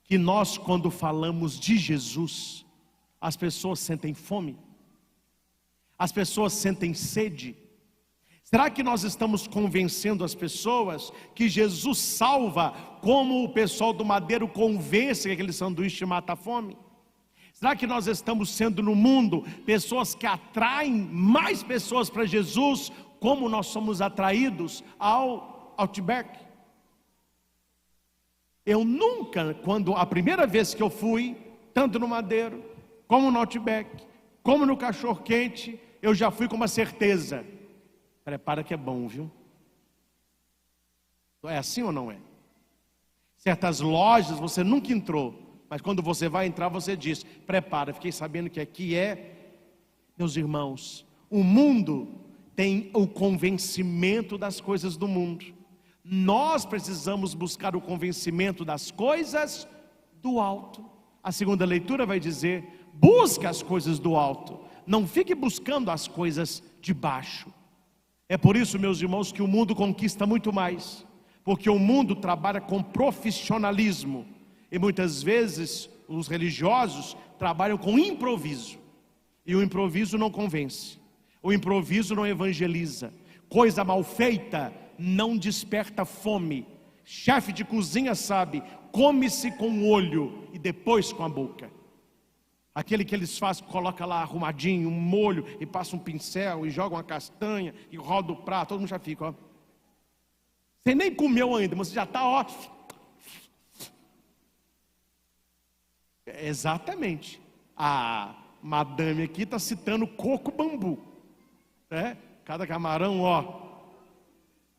[SPEAKER 1] que nós, quando falamos de Jesus, as pessoas sentem fome? As pessoas sentem sede? Será que nós estamos convencendo as pessoas que Jesus salva, como o pessoal do Madeiro convence que aquele sanduíche mata a fome? Será que nós estamos sendo no mundo pessoas que atraem mais pessoas para Jesus, como nós somos atraídos ao Outback? Eu nunca, quando a primeira vez que eu fui, tanto no Madeiro, como no Outback, como no Cachorro Quente, eu já fui com uma certeza: prepara que é bom, viu? É assim ou não é? Certas lojas você nunca entrou, mas quando você vai entrar, você diz: prepara, fiquei sabendo que aqui é. Meus irmãos, o mundo tem o convencimento das coisas do mundo. Nós precisamos buscar o convencimento das coisas do alto. A segunda leitura vai dizer: busca as coisas do alto, não fique buscando as coisas de baixo. É por isso, meus irmãos, que o mundo conquista muito mais, porque o mundo trabalha com profissionalismo, e muitas vezes os religiosos trabalham com improviso, e o improviso não convence, o improviso não evangeliza. Coisa mal feita não desperta fome. Chefe de cozinha sabe: come-se com o olho e depois com a boca. Aquele que eles fazem, coloca lá arrumadinho, um molho, e passa um pincel, e joga uma castanha, e roda o prato, todo mundo já fica, ó. Você nem comeu ainda, mas você já está, ó. Exatamente. A madame aqui está citando coco bambu, né? Cada camarão, ó.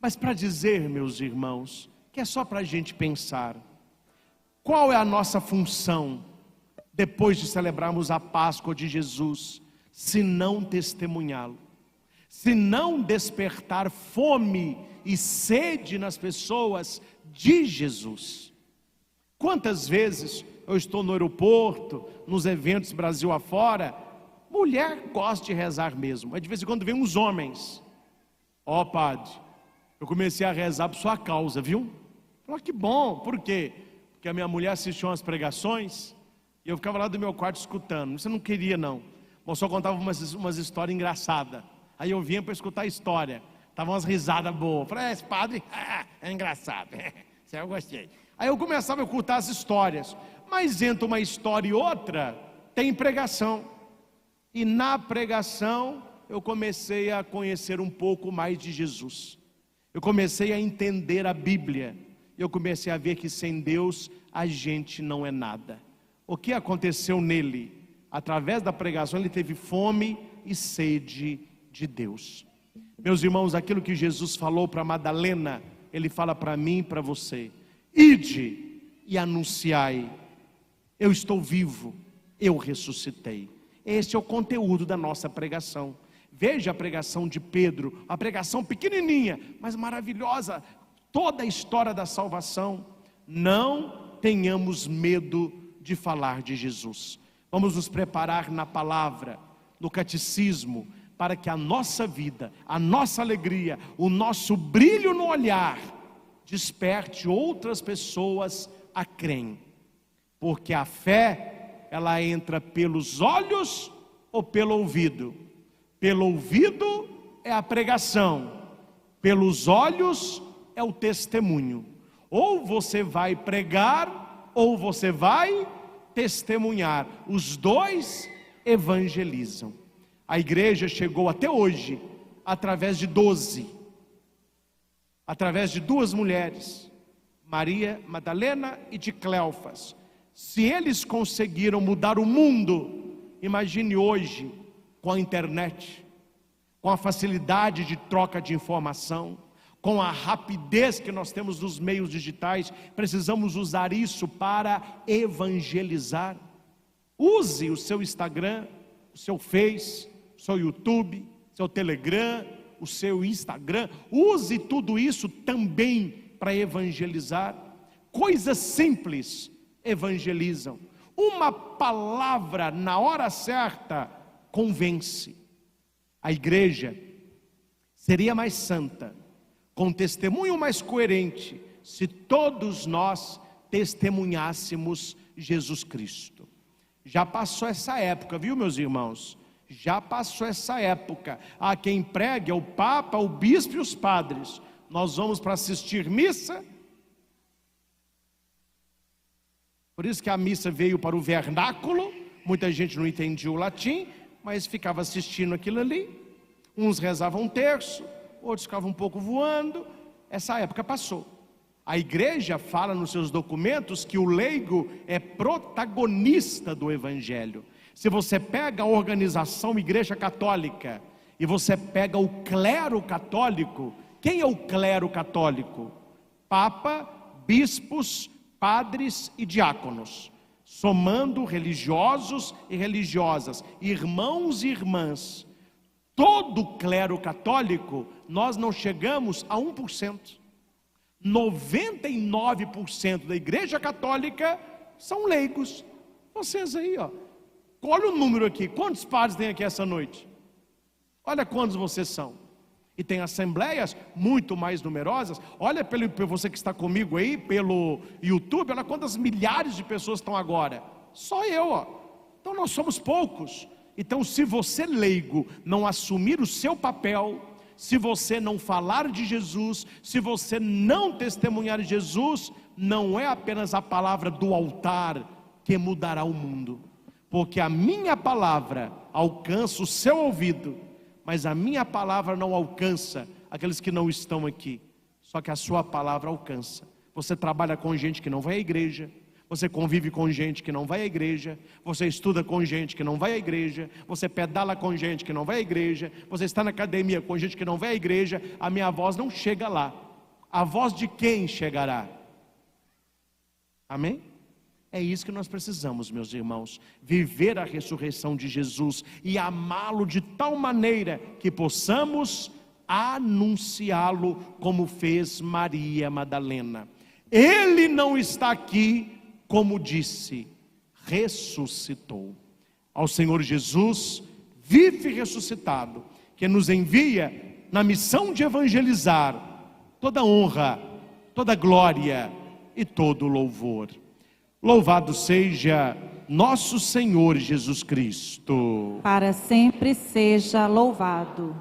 [SPEAKER 1] Mas para dizer, meus irmãos, que é só para a gente pensar, qual é a nossa função depois de celebrarmos a Páscoa de Jesus, se não testemunhá-lo, se não despertar fome e sede nas pessoas de Jesus? Quantas vezes eu estou no aeroporto, nos eventos Brasil afora, mulher gosta de rezar mesmo, mas de vez em quando vem uns homens: ó, padre, eu comecei a rezar por sua causa, viu? Falei: que bom. Por quê? Porque a minha mulher assistiu umas pregações, e eu ficava lá do meu quarto escutando. Você não queria, não. Eu só contava umas histórias engraçadas. Aí eu vinha para escutar a história. Estavam umas risadas boas. Falei: esse padre é engraçado. Isso eu gostei. Aí eu começava a escutar as histórias. Mas entre uma história e outra, tem pregação. E na pregação, eu comecei a conhecer um pouco mais de Jesus. Eu comecei a entender a Bíblia. Eu comecei a ver que sem Deus, a gente não é nada. O que aconteceu nele? Através da pregação, ele teve fome e sede de Deus. Meus irmãos, aquilo que Jesus falou para Madalena, ele fala para mim e para você: ide e anunciai, eu estou vivo, eu ressuscitei. Esse é o conteúdo da nossa pregação. Veja a pregação de Pedro, a pregação pequenininha, mas maravilhosa, toda a história da salvação. Não tenhamos medo de falar de Jesus. Vamos nos preparar na palavra, no catecismo, para que a nossa vida, a nossa alegria, o nosso brilho no olhar, desperte outras pessoas a crerem. Porque a fé, ela entra pelos olhos ou pelo ouvido? Pelo ouvido é a pregação, pelos olhos é o testemunho. Ou você vai pregar, ou você vai testemunhar. Os dois evangelizam. A igreja chegou até hoje através de 12, através de duas mulheres, Maria Madalena e de Cleofas. Se eles conseguiram mudar o mundo, imagine hoje, com a internet, com a facilidade de troca de informação, com a rapidez que nós temos nos meios digitais. Precisamos usar isso para evangelizar. Use o seu Instagram, o seu Face, o seu YouTube, o seu Telegram, o seu Instagram. Use tudo isso também para evangelizar. Coisas simples evangelizam. Uma palavra na hora certa convence. A igreja seria mais santa, com testemunho mais coerente, se todos nós testemunhássemos Jesus Cristo. Já passou essa época, viu, meus irmãos? Já passou essa época. Há quem pregue, é o Papa, o Bispo e os padres. Nós vamos para assistir missa. Por isso que a missa veio para o vernáculo. Muita gente não entendia o latim, mas ficava assistindo aquilo ali. Uns rezavam um terço, outros ficavam um pouco voando. Essa época passou. A igreja fala nos seus documentos que o leigo é protagonista do evangelho. Se você pega a organização Igreja Católica e você pega o clero católico, quem é o clero católico? Papa, bispos, padres e diáconos, somando religiosos e religiosas, irmãos e irmãs. Todo o clero católico, nós não chegamos a 1%. 99% da igreja católica são leigos. Vocês aí, ó. Olha o número aqui. Quantos padres tem aqui essa noite? Olha quantos vocês são. E tem assembleias muito mais numerosas. Olha pelo você que está comigo aí, pelo YouTube, olha quantas milhares de pessoas estão agora. Só eu, ó. Então nós somos poucos. Então, se você leigo não assumir o seu papel, se você não falar de Jesus, se você não testemunhar Jesus, não é apenas a palavra do altar que mudará o mundo. Porque a minha palavra alcança o seu ouvido, mas a minha palavra não alcança aqueles que não estão aqui. Só que a sua palavra alcança. Você trabalha com gente que não vai à igreja, você convive com gente que não vai à igreja, você estuda com gente que não vai à igreja, você pedala com gente que não vai à igreja, você está na academia com gente que não vai à igreja. A minha voz não chega lá. A voz de quem chegará? Amém? É isso que nós precisamos, meus irmãos, viver a ressurreição de Jesus e amá-lo de tal maneira que possamos anunciá-lo como fez Maria Madalena. Ele não está aqui, como disse, ressuscitou. Ao Senhor Jesus, vive ressuscitado, que nos envia na missão de evangelizar, toda honra, toda glória e todo louvor. Louvado seja nosso Senhor Jesus Cristo.
[SPEAKER 2] Para sempre seja louvado.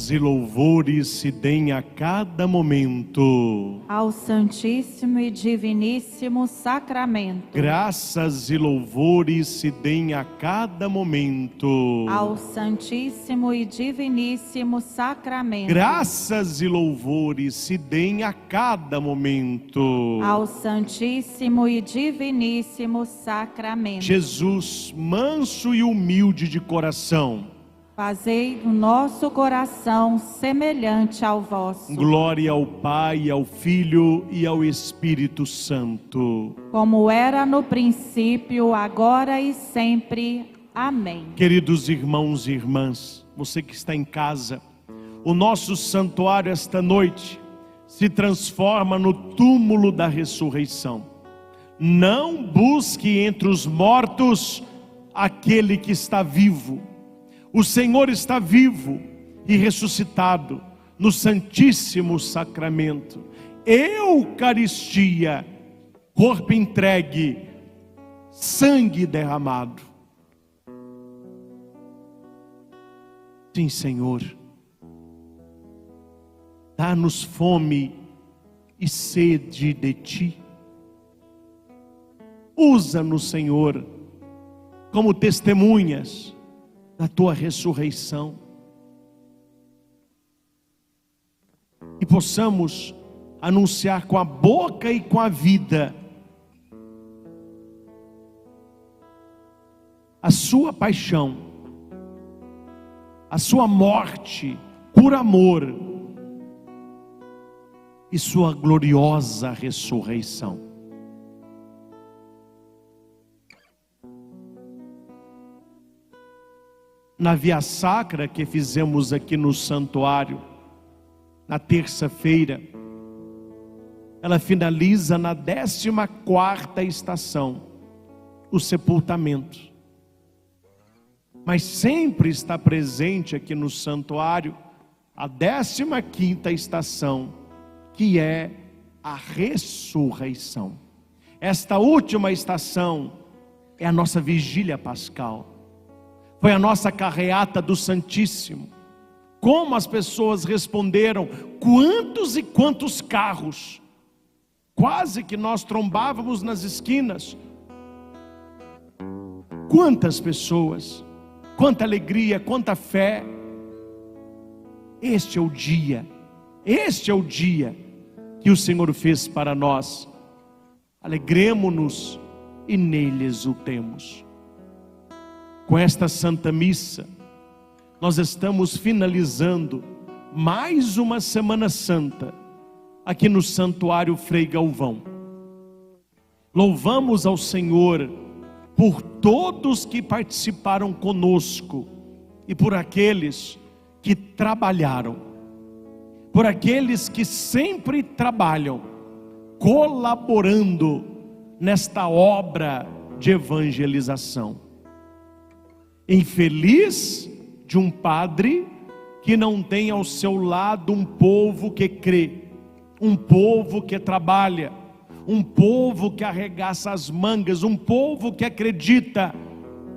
[SPEAKER 1] E louvores se deem a cada momento
[SPEAKER 2] ao Santíssimo e Diviníssimo Sacramento.
[SPEAKER 1] Graças e louvores se deem a cada momento
[SPEAKER 2] ao Santíssimo e Diviníssimo Sacramento.
[SPEAKER 1] Graças e louvores se deem a cada momento
[SPEAKER 2] ao Santíssimo e Diviníssimo Sacramento.
[SPEAKER 1] Jesus, manso e humilde de coração,
[SPEAKER 2] fazei o nosso coração semelhante ao vosso.
[SPEAKER 1] Glória ao Pai, ao Filho e ao Espírito Santo.
[SPEAKER 2] Como era no princípio, agora e sempre. Amém.
[SPEAKER 1] Queridos irmãos e irmãs, você que está em casa, o nosso santuário esta noite se transforma no túmulo da ressurreição. Não busque entre os mortos aquele que está vivo. O Senhor está vivo e ressuscitado no Santíssimo Sacramento. Eucaristia, corpo entregue, sangue derramado. Sim, Senhor, dá-nos fome e sede de Ti. Usa-nos, Senhor, como testemunhas da Tua ressurreição. E possamos anunciar com a boca e com a vida a Sua paixão, a Sua morte por amor e Sua gloriosa ressurreição. Na Via Sacra que fizemos aqui no santuário, na terça-feira, ela finaliza na 14ª estação, o sepultamento. Mas sempre está presente aqui no santuário a 15ª estação, que é a ressurreição. Esta última estação é a nossa vigília pascal. Foi a nossa carreata do Santíssimo. Como as pessoas responderam, quantos e quantos carros. Quase que nós trombávamos nas esquinas. Quantas pessoas, quanta alegria, quanta fé. Este é o dia que o Senhor fez para nós. Alegremo-nos e nele exultemos. Com esta Santa Missa, nós estamos finalizando mais uma Semana Santa aqui no Santuário Frei Galvão. Louvamos ao Senhor por todos que participaram conosco e por aqueles que trabalharam, por aqueles que sempre trabalham, colaborando nesta obra de evangelização. Infeliz de um padre que não tem ao seu lado um povo que crê, um povo que trabalha, um povo que arregaça as mangas, um povo que acredita,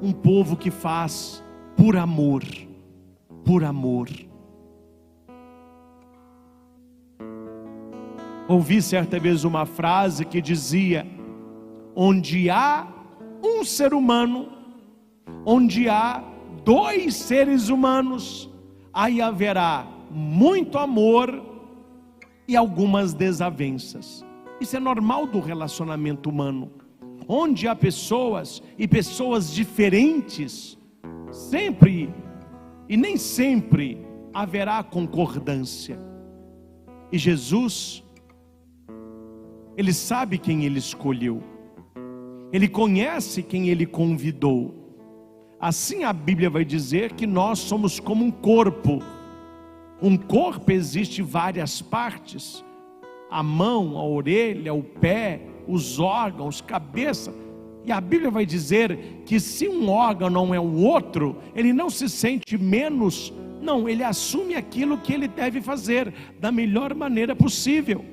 [SPEAKER 1] um povo que faz por amor, por amor. Ouvi certa vez uma frase que dizia: onde há um ser humano, onde há dois seres humanos, aí haverá muito amor e algumas desavenças. Isso é normal do relacionamento humano. Onde há pessoas e pessoas diferentes, sempre e nem sempre haverá concordância. E Jesus, Ele sabe quem Ele escolheu, Ele conhece quem Ele convidou. Assim a Bíblia vai dizer que nós somos como um corpo. Um corpo existe várias partes: a mão, a orelha, o pé, os órgãos, cabeça. E a Bíblia vai dizer que se um órgão não é o outro, ele não se sente menos. Não, ele assume aquilo que ele deve fazer da melhor maneira possível.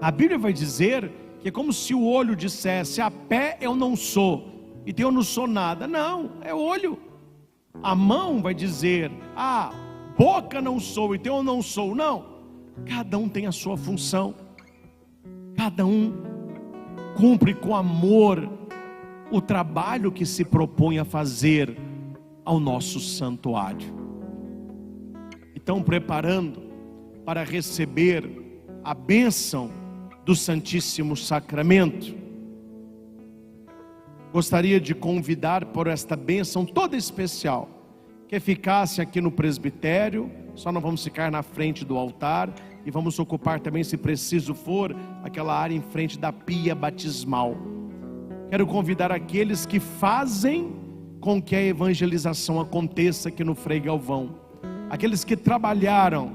[SPEAKER 1] A Bíblia vai dizer que é como se o olho dissesse: a pé eu não sou, então eu não sou nada. Não, é olho. A mão vai dizer: a boca não sou, então eu não sou. Não, cada um tem a sua função, cada um cumpre com amor o trabalho que se propõe a fazer ao nosso santuário. Então, preparando para receber a bênção do Santíssimo Sacramento, gostaria de convidar por esta bênção toda especial, que ficasse aqui no presbitério. Só não vamos ficar na frente do altar, e vamos ocupar também, se preciso for, aquela área em frente da pia batismal. Quero convidar aqueles que fazem com que a evangelização aconteça aqui no Frei Galvão, aqueles que trabalharam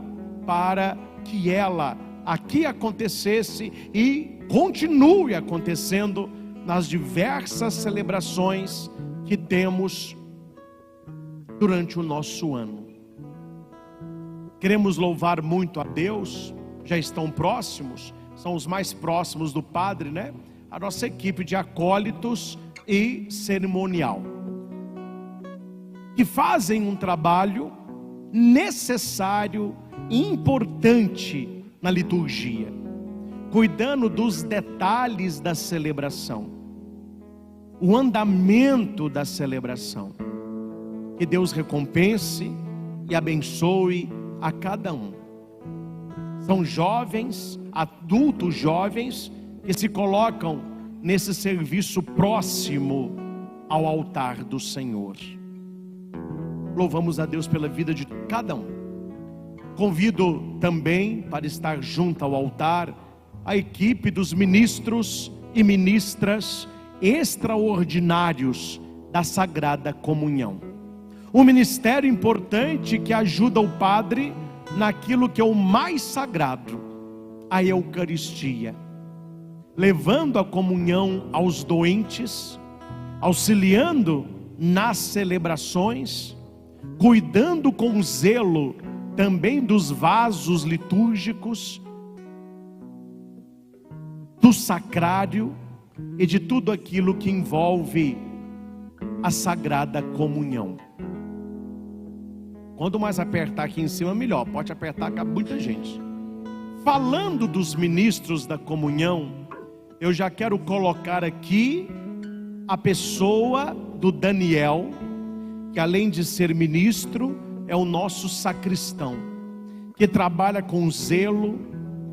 [SPEAKER 1] para que ela aqui acontecesse e continue acontecendo nas diversas celebrações que temos durante o nosso ano. Queremos louvar muito a Deus, já estão próximos, são os mais próximos do Padre, né? A nossa equipe de acólitos e cerimonial, que fazem um trabalho necessário e importante na liturgia, cuidando dos detalhes da celebração, o andamento da celebração. Que Deus recompense e abençoe a cada um. São jovens, adultos jovens, que se colocam nesse serviço próximo ao altar do Senhor. Louvamos a Deus pela vida de cada um. Convido também para estar junto ao altar a equipe dos ministros e ministras extraordinários da Sagrada Comunhão. Um ministério importante que ajuda o Padre naquilo que é o mais sagrado, a Eucaristia, levando a comunhão aos doentes, auxiliando nas celebrações, cuidando com zelo também dos vasos litúrgicos, do sacrário e de tudo aquilo que envolve a Sagrada Comunhão. Quanto mais apertar aqui em cima, melhor. Pode apertar, cabe muita gente. Falando dos ministros da comunhão, eu já quero colocar aqui a pessoa do Daniel, que além de ser ministro, é o nosso sacristão, que trabalha com zelo,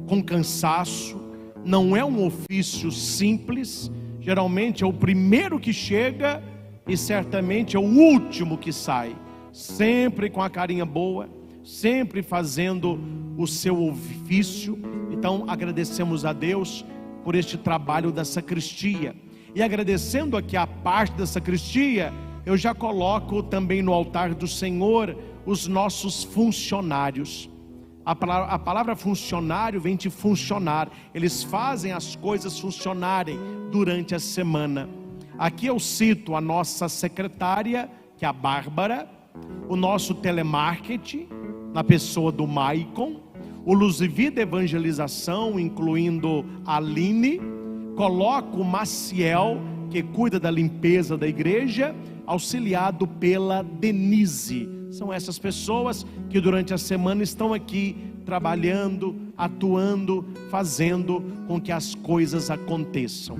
[SPEAKER 1] com cansaço. Não é um ofício simples, geralmente é o primeiro que chega e certamente é o último que sai, sempre com a carinha boa, sempre fazendo o seu ofício. Então agradecemos a Deus por este trabalho da sacristia, e agradecendo aqui a parte da sacristia, eu já coloco também no altar do Senhor os nossos funcionários. A palavra funcionário vem de funcionar, eles fazem as coisas funcionarem durante a semana. Aqui eu cito a nossa secretária, que é a Bárbara, o nosso telemarketing, na pessoa do Maicon, o Luz e Vida Evangelização, incluindo a Aline, coloco o Maciel, que cuida da limpeza da igreja, auxiliado pela Denise. São essas pessoas que durante a semana estão aqui trabalhando, atuando, fazendo com que as coisas aconteçam.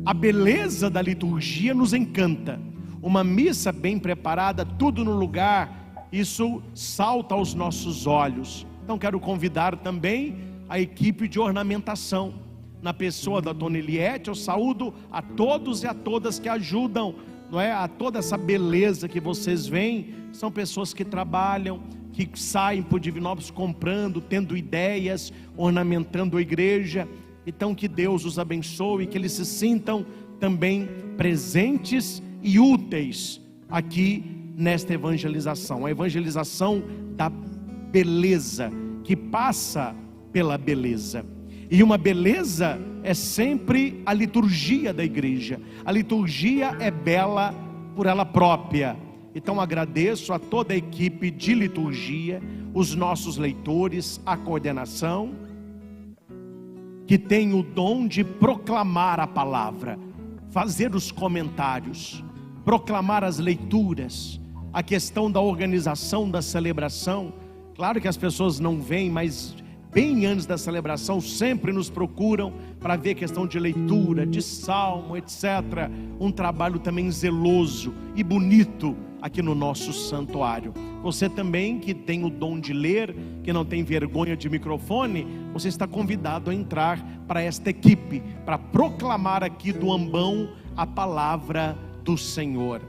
[SPEAKER 1] A beleza da liturgia nos encanta. Uma missa bem preparada, tudo no lugar, isso salta aos nossos olhos. Então quero convidar também a equipe de ornamentação, na pessoa da Dona Eliette. Eu saúdo a todos e a todas que ajudam, não é, a toda essa beleza que vocês veem. São pessoas que trabalham, que saem por Divinópolis comprando, tendo ideias, ornamentando a igreja. Então que Deus os abençoe, que eles se sintam também presentes e úteis aqui nesta evangelização, a evangelização da beleza, que passa pela beleza. E uma beleza é sempre a liturgia da igreja. A liturgia é bela por ela própria. Então agradeço a toda a equipe de liturgia, os nossos leitores, a coordenação, que tem o dom de proclamar a palavra, fazer os comentários, proclamar as leituras, a questão da organização da celebração. Claro que as pessoas não vêm, mas bem antes da celebração sempre nos procuram para ver questão de leitura, de salmo, etc. Um trabalho também zeloso e bonito aqui no nosso santuário. Você também que tem o dom de ler, que não tem vergonha de microfone, você está convidado a entrar para esta equipe, para proclamar aqui do ambão a palavra do Senhor.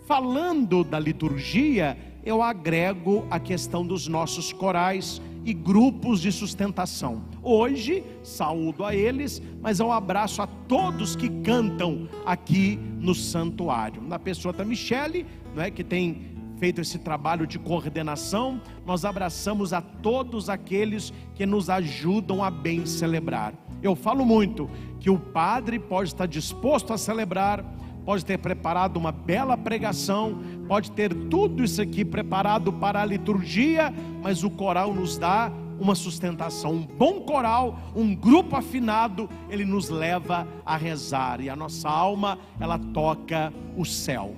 [SPEAKER 1] Falando da liturgia, eu agrego a questão dos nossos corais e grupos de sustentação. Hoje, saúdo a eles, mas eu abraço a todos que cantam aqui no santuário. Na pessoa da Michele, não é, que tem feito esse trabalho de coordenação, nós abraçamos a todos aqueles que nos ajudam a bem celebrar. Eu falo muito que o padre pode estar disposto a celebrar, pode ter preparado uma bela pregação, pode ter tudo isso aqui preparado para a liturgia, mas o coral nos dá uma sustentação. Um bom coral, um grupo afinado, ele nos leva a rezar, e a nossa alma, ela toca o céu.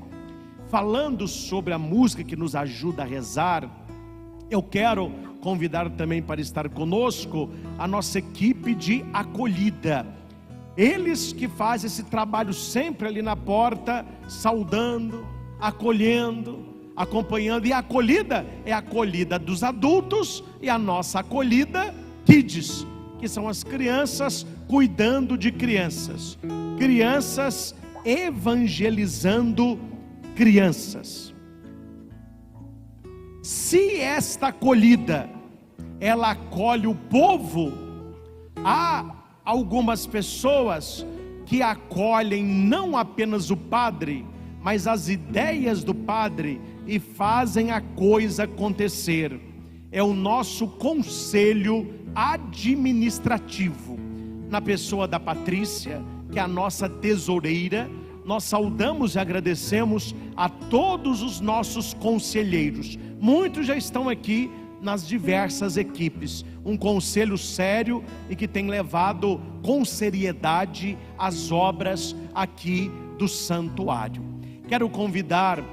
[SPEAKER 1] Falando sobre a música que nos ajuda a rezar, eu quero convidar também para estar conosco a nossa equipe de acolhida. Eles que fazem esse trabalho sempre ali na porta, saudando, acolhendo, acompanhando. E a acolhida é a acolhida dos adultos e a nossa acolhida kids, que são as crianças cuidando de crianças, crianças evangelizando crianças. Se esta acolhida ela acolhe o povo, há algumas pessoas que acolhem não apenas o padre, mas as ideias do padre, e fazem a coisa acontecer. É o nosso conselho administrativo, na pessoa da Patrícia, que é a nossa tesoureira. Nós saudamos e agradecemos a todos os nossos conselheiros. Muitos já estão aqui nas diversas equipes, um conselho sério e que tem levado com seriedade as obras aqui do santuário. Quero convidar,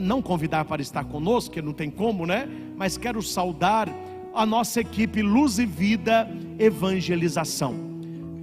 [SPEAKER 1] não convidar para estar conosco, que não tem como, né? Mas quero saudar a nossa equipe Luz e Vida Evangelização.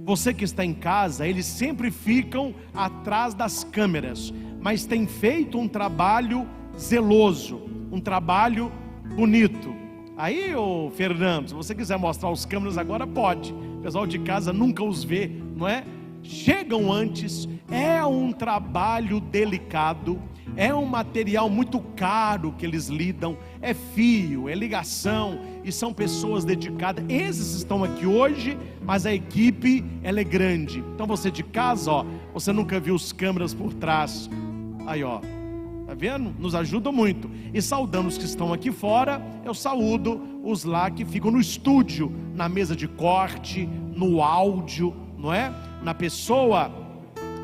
[SPEAKER 1] Você que está em casa, eles sempre ficam atrás das câmeras, mas tem feito um trabalho zeloso, um trabalho bonito. Aí, ô Fernando, se você quiser mostrar os câmeras agora, pode. O pessoal de casa nunca os vê, não é? Chegam antes, é um trabalho delicado, é um material muito caro que eles lidam, é fio, é ligação, e são pessoas dedicadas. Esses estão aqui hoje, mas a equipe, ela é grande. Então você de casa, ó, você nunca viu os câmeras por trás, aí ó, tá vendo? Nos ajuda muito. E saudando os que estão aqui fora, eu saúdo os lá que ficam no estúdio, na mesa de corte, no áudio, não é? Na pessoa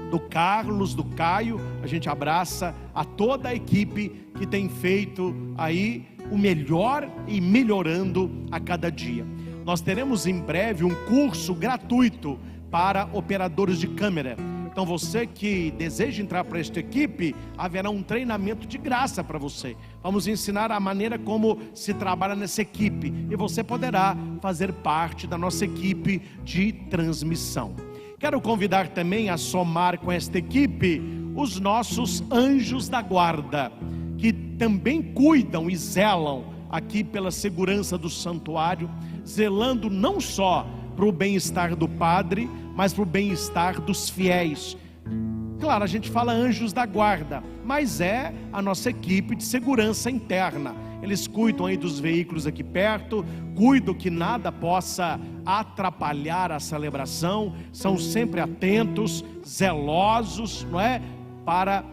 [SPEAKER 1] do Carlos, do Caio, a gente abraça a toda a equipe que tem feito aí o melhor e melhorando a cada dia. Nós teremos em breve um curso gratuito para operadores de câmera. Então você que deseja entrar para esta equipe, haverá um treinamento de graça para você. Vamos ensinar a maneira como se trabalha nessa equipe, e você poderá fazer parte da nossa equipe de transmissão. Quero convidar também a somar com esta equipe os nossos anjos da guarda, que também cuidam e zelam aqui pela segurança do santuário, zelando não só para o bem-estar do padre, mas para o bem-estar dos fiéis. Claro, a gente fala anjos da guarda, mas é a nossa equipe de segurança interna. Eles cuidam aí dos veículos aqui perto, cuidam que nada possa atrapalhar a celebração, são sempre atentos, zelosos, não é? Para,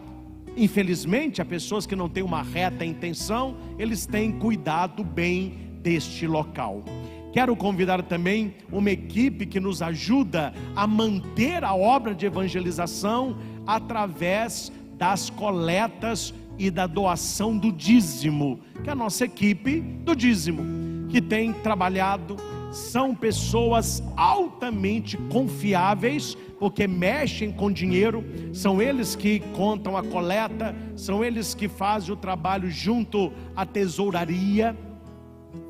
[SPEAKER 1] infelizmente, há pessoas que não têm uma reta intenção, eles têm cuidado bem deste local. Quero convidar também uma equipe que nos ajuda a manter a obra de evangelização através das coletas e da doação do dízimo, que é a nossa equipe do dízimo, que tem trabalhado. São pessoas altamente confiáveis, porque mexem com dinheiro, são eles que contam a coleta, são eles que fazem o trabalho junto à tesouraria,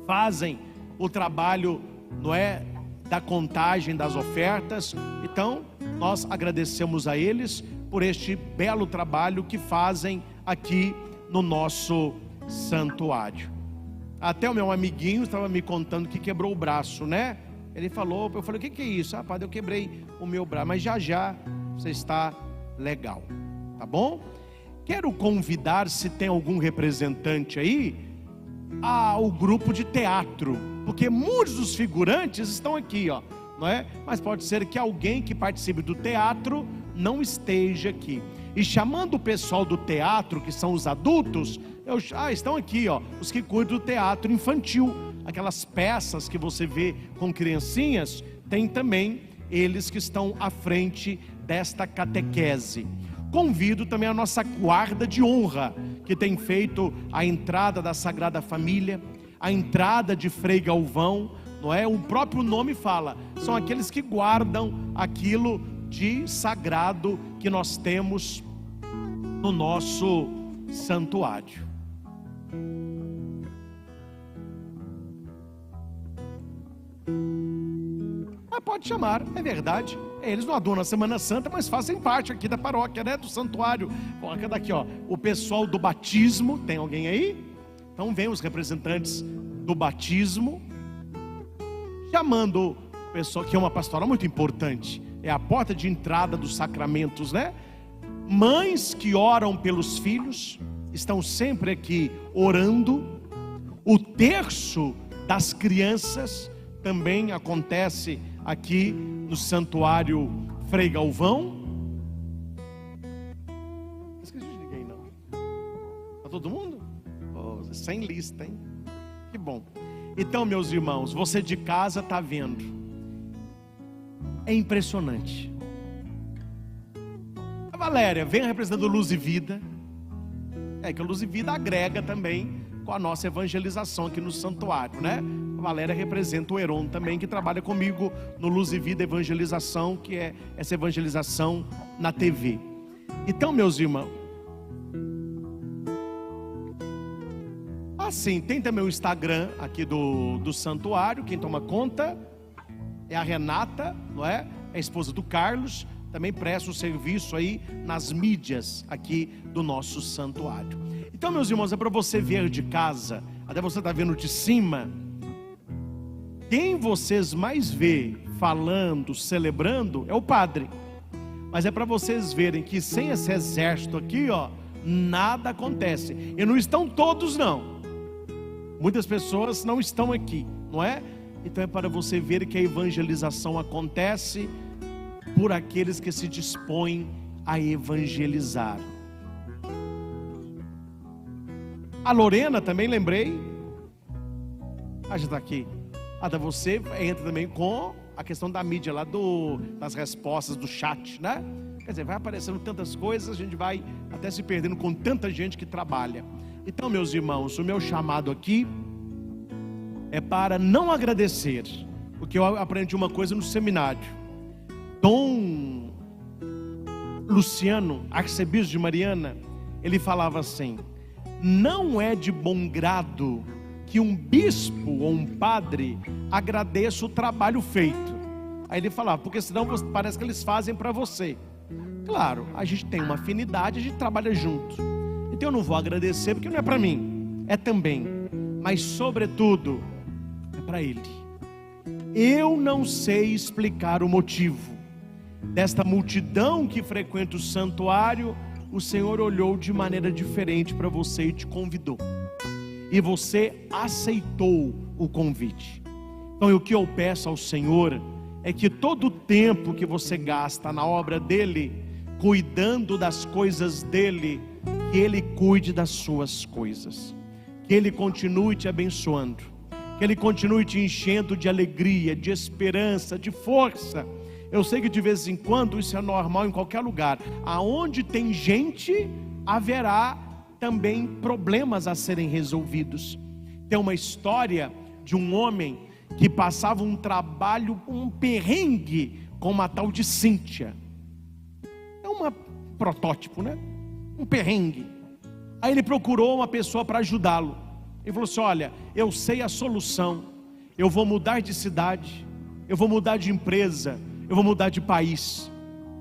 [SPEAKER 1] fazem o trabalho, não é, da contagem das ofertas. Então nós agradecemos a eles por este belo trabalho que fazem aqui no nosso santuário. Até o meu amiguinho estava me contando que quebrou o braço, né? Ele falou, eu falei, o que é isso? Ah, padre, eu quebrei o meu braço, mas já você está legal, tá bom? Quero convidar, se tem algum representante aí, ao grupo de teatro, porque muitos dos figurantes estão aqui, ó, não é? Mas pode ser que alguém que participe do teatro não esteja aqui. E chamando o pessoal do teatro, que são os adultos, estão aqui, os que cuidam do teatro infantil, aquelas peças que você vê com criancinhas, tem também eles que estão à frente desta catequese. Convido também a nossa guarda de honra, que tem feito a entrada da Sagrada Família, a entrada de Frei Galvão, não é? O próprio nome fala, são aqueles que guardam aquilo de sagrado que nós temos no nosso santuário. Pode chamar, é verdade. Eles não adornam a Semana Santa, mas fazem parte aqui da paróquia, né? Do santuário. Coloca daqui, o pessoal do batismo. Tem alguém aí? Então vem os representantes do batismo, chamando o pessoal, que é uma pastoral muito importante. É a porta de entrada dos sacramentos, né? Mães que oram pelos filhos, estão sempre aqui orando. O terço das crianças também acontece aqui no santuário Frei Galvão. Não esqueci de ninguém, não. Tá todo mundo? Sem lista, hein? Que bom. Então, meus irmãos, você de casa está vendo. É impressionante. A Valéria vem representando Luz e Vida. É que a Luz e Vida agrega também com a nossa evangelização aqui no santuário, né? A Valéria representa o Heron também, que trabalha comigo no Luz e Vida Evangelização, que é essa evangelização na TV. Então, meus irmãos, assim, tem também o Instagram aqui do santuário. Quem toma conta é a Renata, não é? É a esposa do Carlos. Também presta o serviço aí nas mídias aqui do nosso santuário. Então, meus irmãos, é para você ver de casa, até você está vendo de cima, quem vocês mais vê falando, celebrando, é o padre. Mas é para vocês verem que sem esse exército aqui, nada acontece. E não estão todos, não. Muitas pessoas não estão aqui, não é? Então é para você ver que a evangelização acontece por aqueles que se dispõem a evangelizar. A Lorena também, lembrei. Já está aqui. Você entra também com a questão da mídia lá das respostas do chat, né? Quer dizer, vai aparecendo tantas coisas, a gente vai até se perdendo com tanta gente que trabalha. Então, meus irmãos, o meu chamado aqui é para não agradecer, porque eu aprendi uma coisa no seminário. Dom Luciano, arcebispo de Mariana, ele falava assim: não é de bom grado que um bispo ou um padre agradeça o trabalho feito. Aí ele falava, porque senão parece que eles fazem para você. Claro, a gente tem uma afinidade, a gente trabalha junto. Então eu não vou agradecer porque não é para mim, é também, mas sobretudo é para ele. Eu não sei explicar o motivo desta multidão que frequenta o santuário. O Senhor olhou de maneira diferente para você e te convidou, e você aceitou o convite. Então o que eu peço ao Senhor é que todo o tempo que você gasta na obra dele, cuidando das coisas dele, que ele cuide das suas coisas, que ele continue te abençoando, que ele continue te enchendo de alegria, de esperança, de força. Eu sei que de vez em quando isso é normal em qualquer lugar. Aonde tem gente, haverá também problemas a serem resolvidos. Tem uma história de um homem que passava um trabalho, um perrengue com uma tal de Cíntia. É um protótipo, né? Um perrengue. Aí ele procurou uma pessoa para ajudá-lo. Ele falou assim: olha, eu sei a solução. Eu vou mudar de cidade, eu vou mudar de empresa, eu vou mudar de país.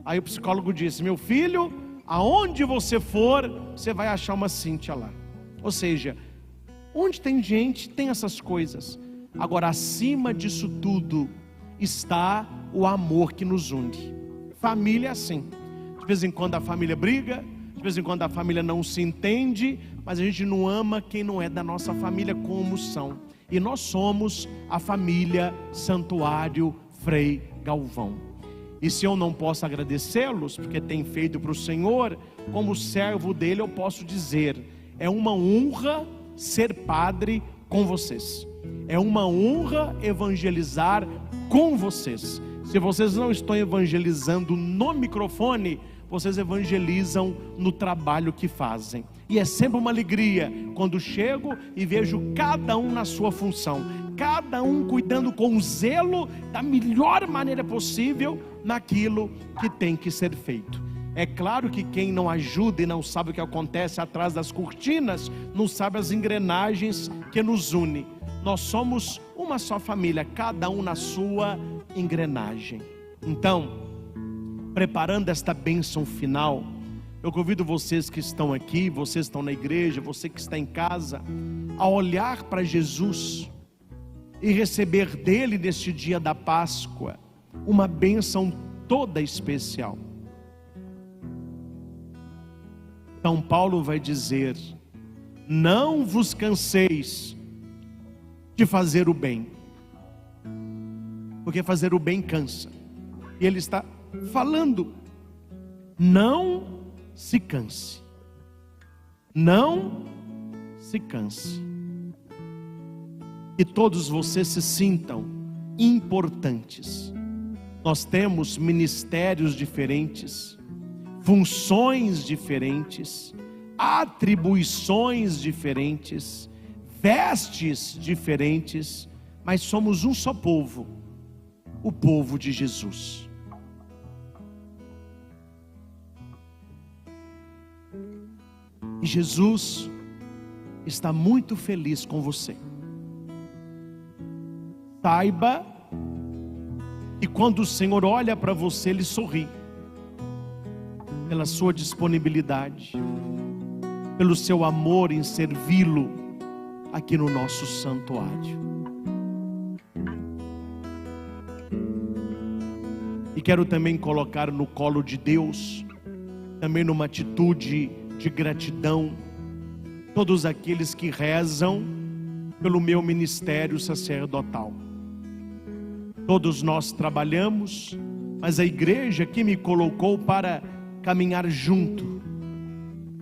[SPEAKER 1] Aí o psicólogo disse: meu filho, aonde você for, você vai achar uma Cíntia lá. Ou seja, onde tem gente, tem essas coisas. Agora, acima disso tudo está o amor que nos une. Família é assim. De vez em quando a família briga, de vez em quando a família não se entende, mas a gente não ama quem não é da nossa família como são. E nós somos a família Santuário Frei Galvão. E se eu não posso agradecê-los, porque tem feito para o Senhor, como servo dele eu posso dizer: é uma honra ser padre com vocês, é uma honra evangelizar com vocês. Se vocês não estão evangelizando no microfone, vocês evangelizam no trabalho que fazem. E é sempre uma alegria quando chego e vejo cada um na sua função, cada um cuidando com zelo da melhor maneira possível naquilo que tem que ser feito. É claro que quem não ajuda e não sabe o que acontece atrás das cortinas, não sabe as engrenagens que nos unem. Nós somos uma só família, cada um na sua engrenagem. Então, preparando esta bênção final, eu convido vocês que estão aqui, vocês que estão na igreja, você que está em casa, a olhar para Jesus e receber dele neste dia da Páscoa uma bênção toda especial. São Paulo vai dizer: não vos canseis de fazer o bem, porque fazer o bem cansa. E ele está falando: não se canse, não se canse. E todos vocês se sintam importantes. Nós temos ministérios diferentes, funções diferentes, atribuições diferentes, vestes diferentes, mas somos um só povo, o povo de Jesus. E Jesus está muito feliz com você. Saiba que quando o Senhor olha para você, Ele sorri pela sua disponibilidade, pelo seu amor em servi-lo aqui no nosso santuário. E quero também colocar no colo de Deus, também numa atitude de gratidão, todos aqueles que rezam pelo meu ministério sacerdotal. Todos nós trabalhamos, mas a igreja que me colocou para caminhar junto,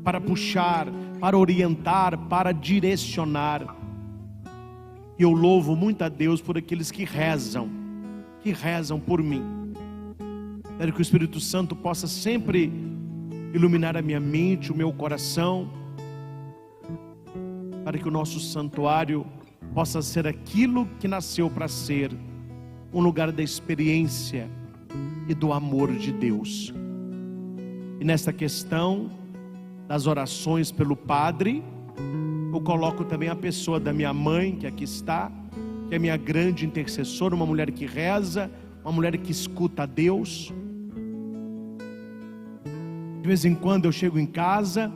[SPEAKER 1] para puxar, para orientar, para direcionar. E eu louvo muito a Deus por aqueles que rezam por mim. Quero que o Espírito Santo possa sempre iluminar a minha mente, o meu coração, para que o nosso santuário possa ser aquilo que nasceu para ser, um lugar da experiência e do amor de Deus. E nesta questão das orações pelo Padre, eu coloco também a pessoa da minha mãe, que aqui está, que é minha grande intercessora, uma mulher que reza, uma mulher que escuta a Deus. De vez em quando eu chego em casa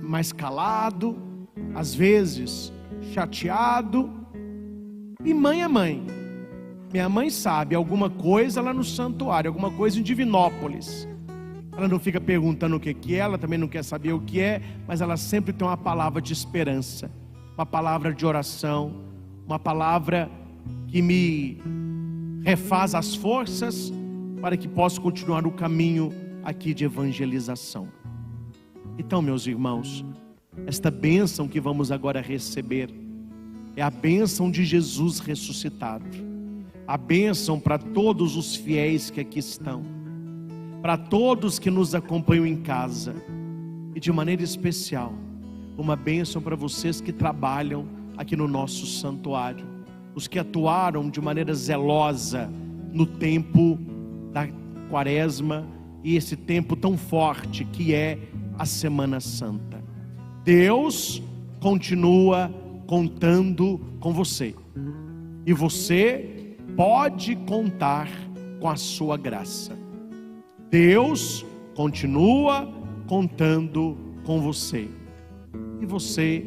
[SPEAKER 1] mais calado, às vezes chateado, e mãe é mãe. Minha mãe sabe alguma coisa lá no santuário, alguma coisa em Divinópolis. Ela não fica perguntando o que é, ela também não quer saber o que é, mas ela sempre tem uma palavra de esperança, uma palavra de oração, uma palavra que me refaz as forças para que possa continuar o caminho aqui de evangelização. Então, meus irmãos, esta bênção que vamos agora receber é a bênção de Jesus ressuscitado. A bênção para todos os fiéis que aqui estão, para todos que nos acompanham em casa, e de maneira especial, uma bênção para vocês que trabalham aqui no nosso santuário, os que atuaram de maneira zelosa no tempo da Quaresma e esse tempo tão forte que é a Semana Santa. Deus continua contando com você, e você pode contar com a sua graça. Deus continua contando com você, e você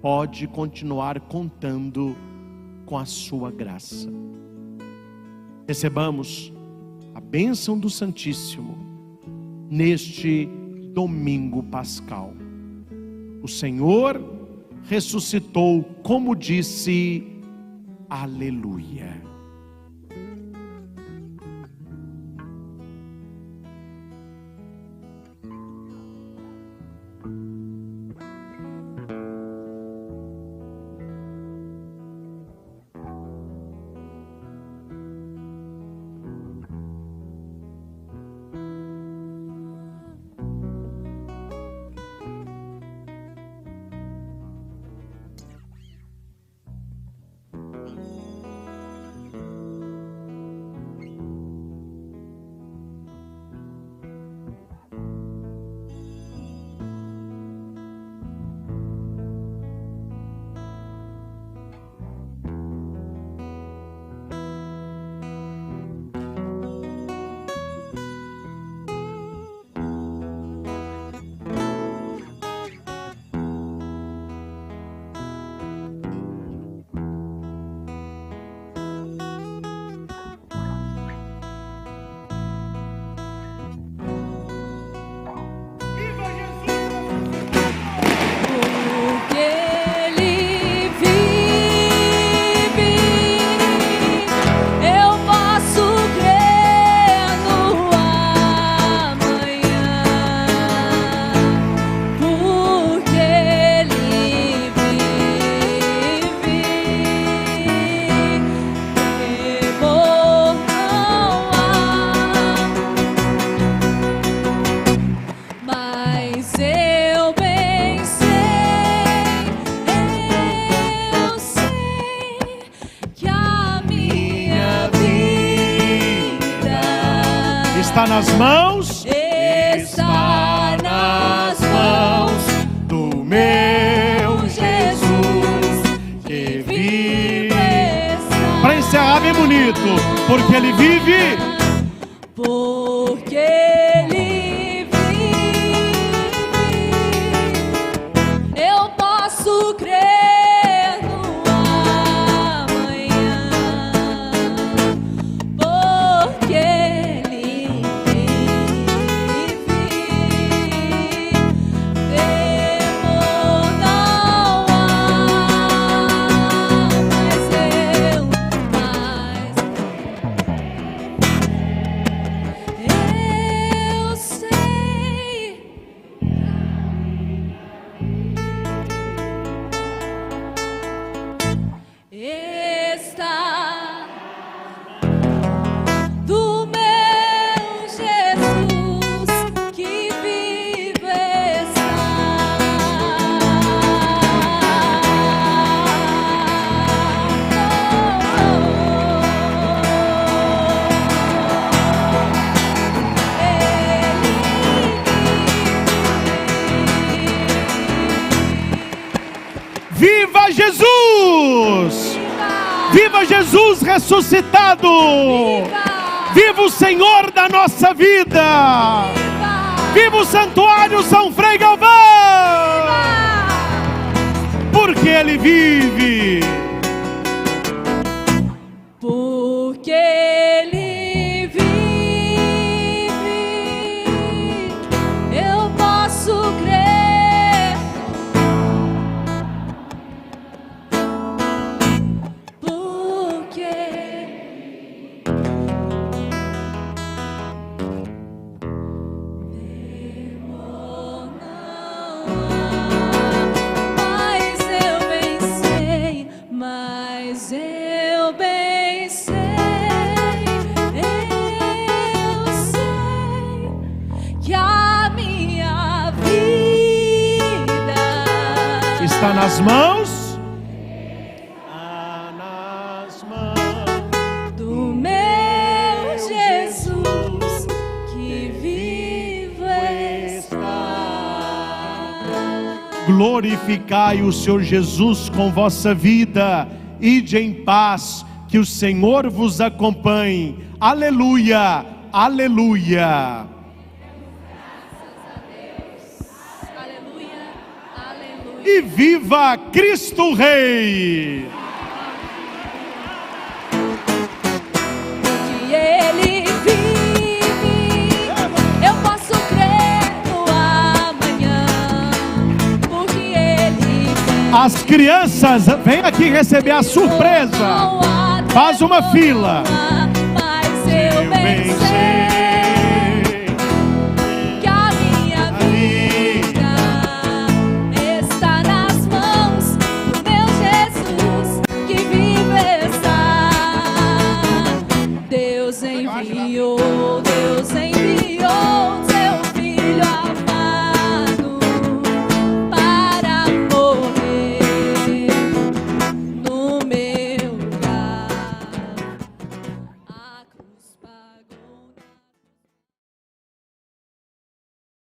[SPEAKER 1] pode continuar contando com a sua graça. Recebamos a bênção do Santíssimo neste domingo pascal. O Senhor ressuscitou, como disse, aleluia. Está nas mãos.
[SPEAKER 3] Está nas mãos
[SPEAKER 1] do meu
[SPEAKER 3] Jesus, que vive está.
[SPEAKER 1] Para encerrar bem bonito, porque Ele vive.
[SPEAKER 3] Porque Ele vive, eu posso crer no amanhã. Porque Ele vive, temor não há, mas eu sei. Está do meu Jesus, que vive
[SPEAKER 1] Viva Jesus! Viva Jesus ressuscitado! Viva o Senhor da nossa vida! Viva o Santuário São Frei Galvão! Porque Ele vive!
[SPEAKER 3] Porque Ele vive, eu posso crer. Porque temor não há, mas eu bem sei, que a minha vida
[SPEAKER 1] Está nas mãos. Nas mãos
[SPEAKER 3] do meu Jesus, que vivo está.
[SPEAKER 1] Glorificai o Senhor Jesus com vossa vida. Ide em paz, que o Senhor vos acompanhe. Aleluia, aleluia.
[SPEAKER 3] Aleluia, aleluia.
[SPEAKER 1] E viva Cristo Rei!
[SPEAKER 3] Que Ele vive, eu posso crer no amanhã. Porque Ele tem.
[SPEAKER 1] As crianças, vem aqui receber a surpresa. Faz uma fila.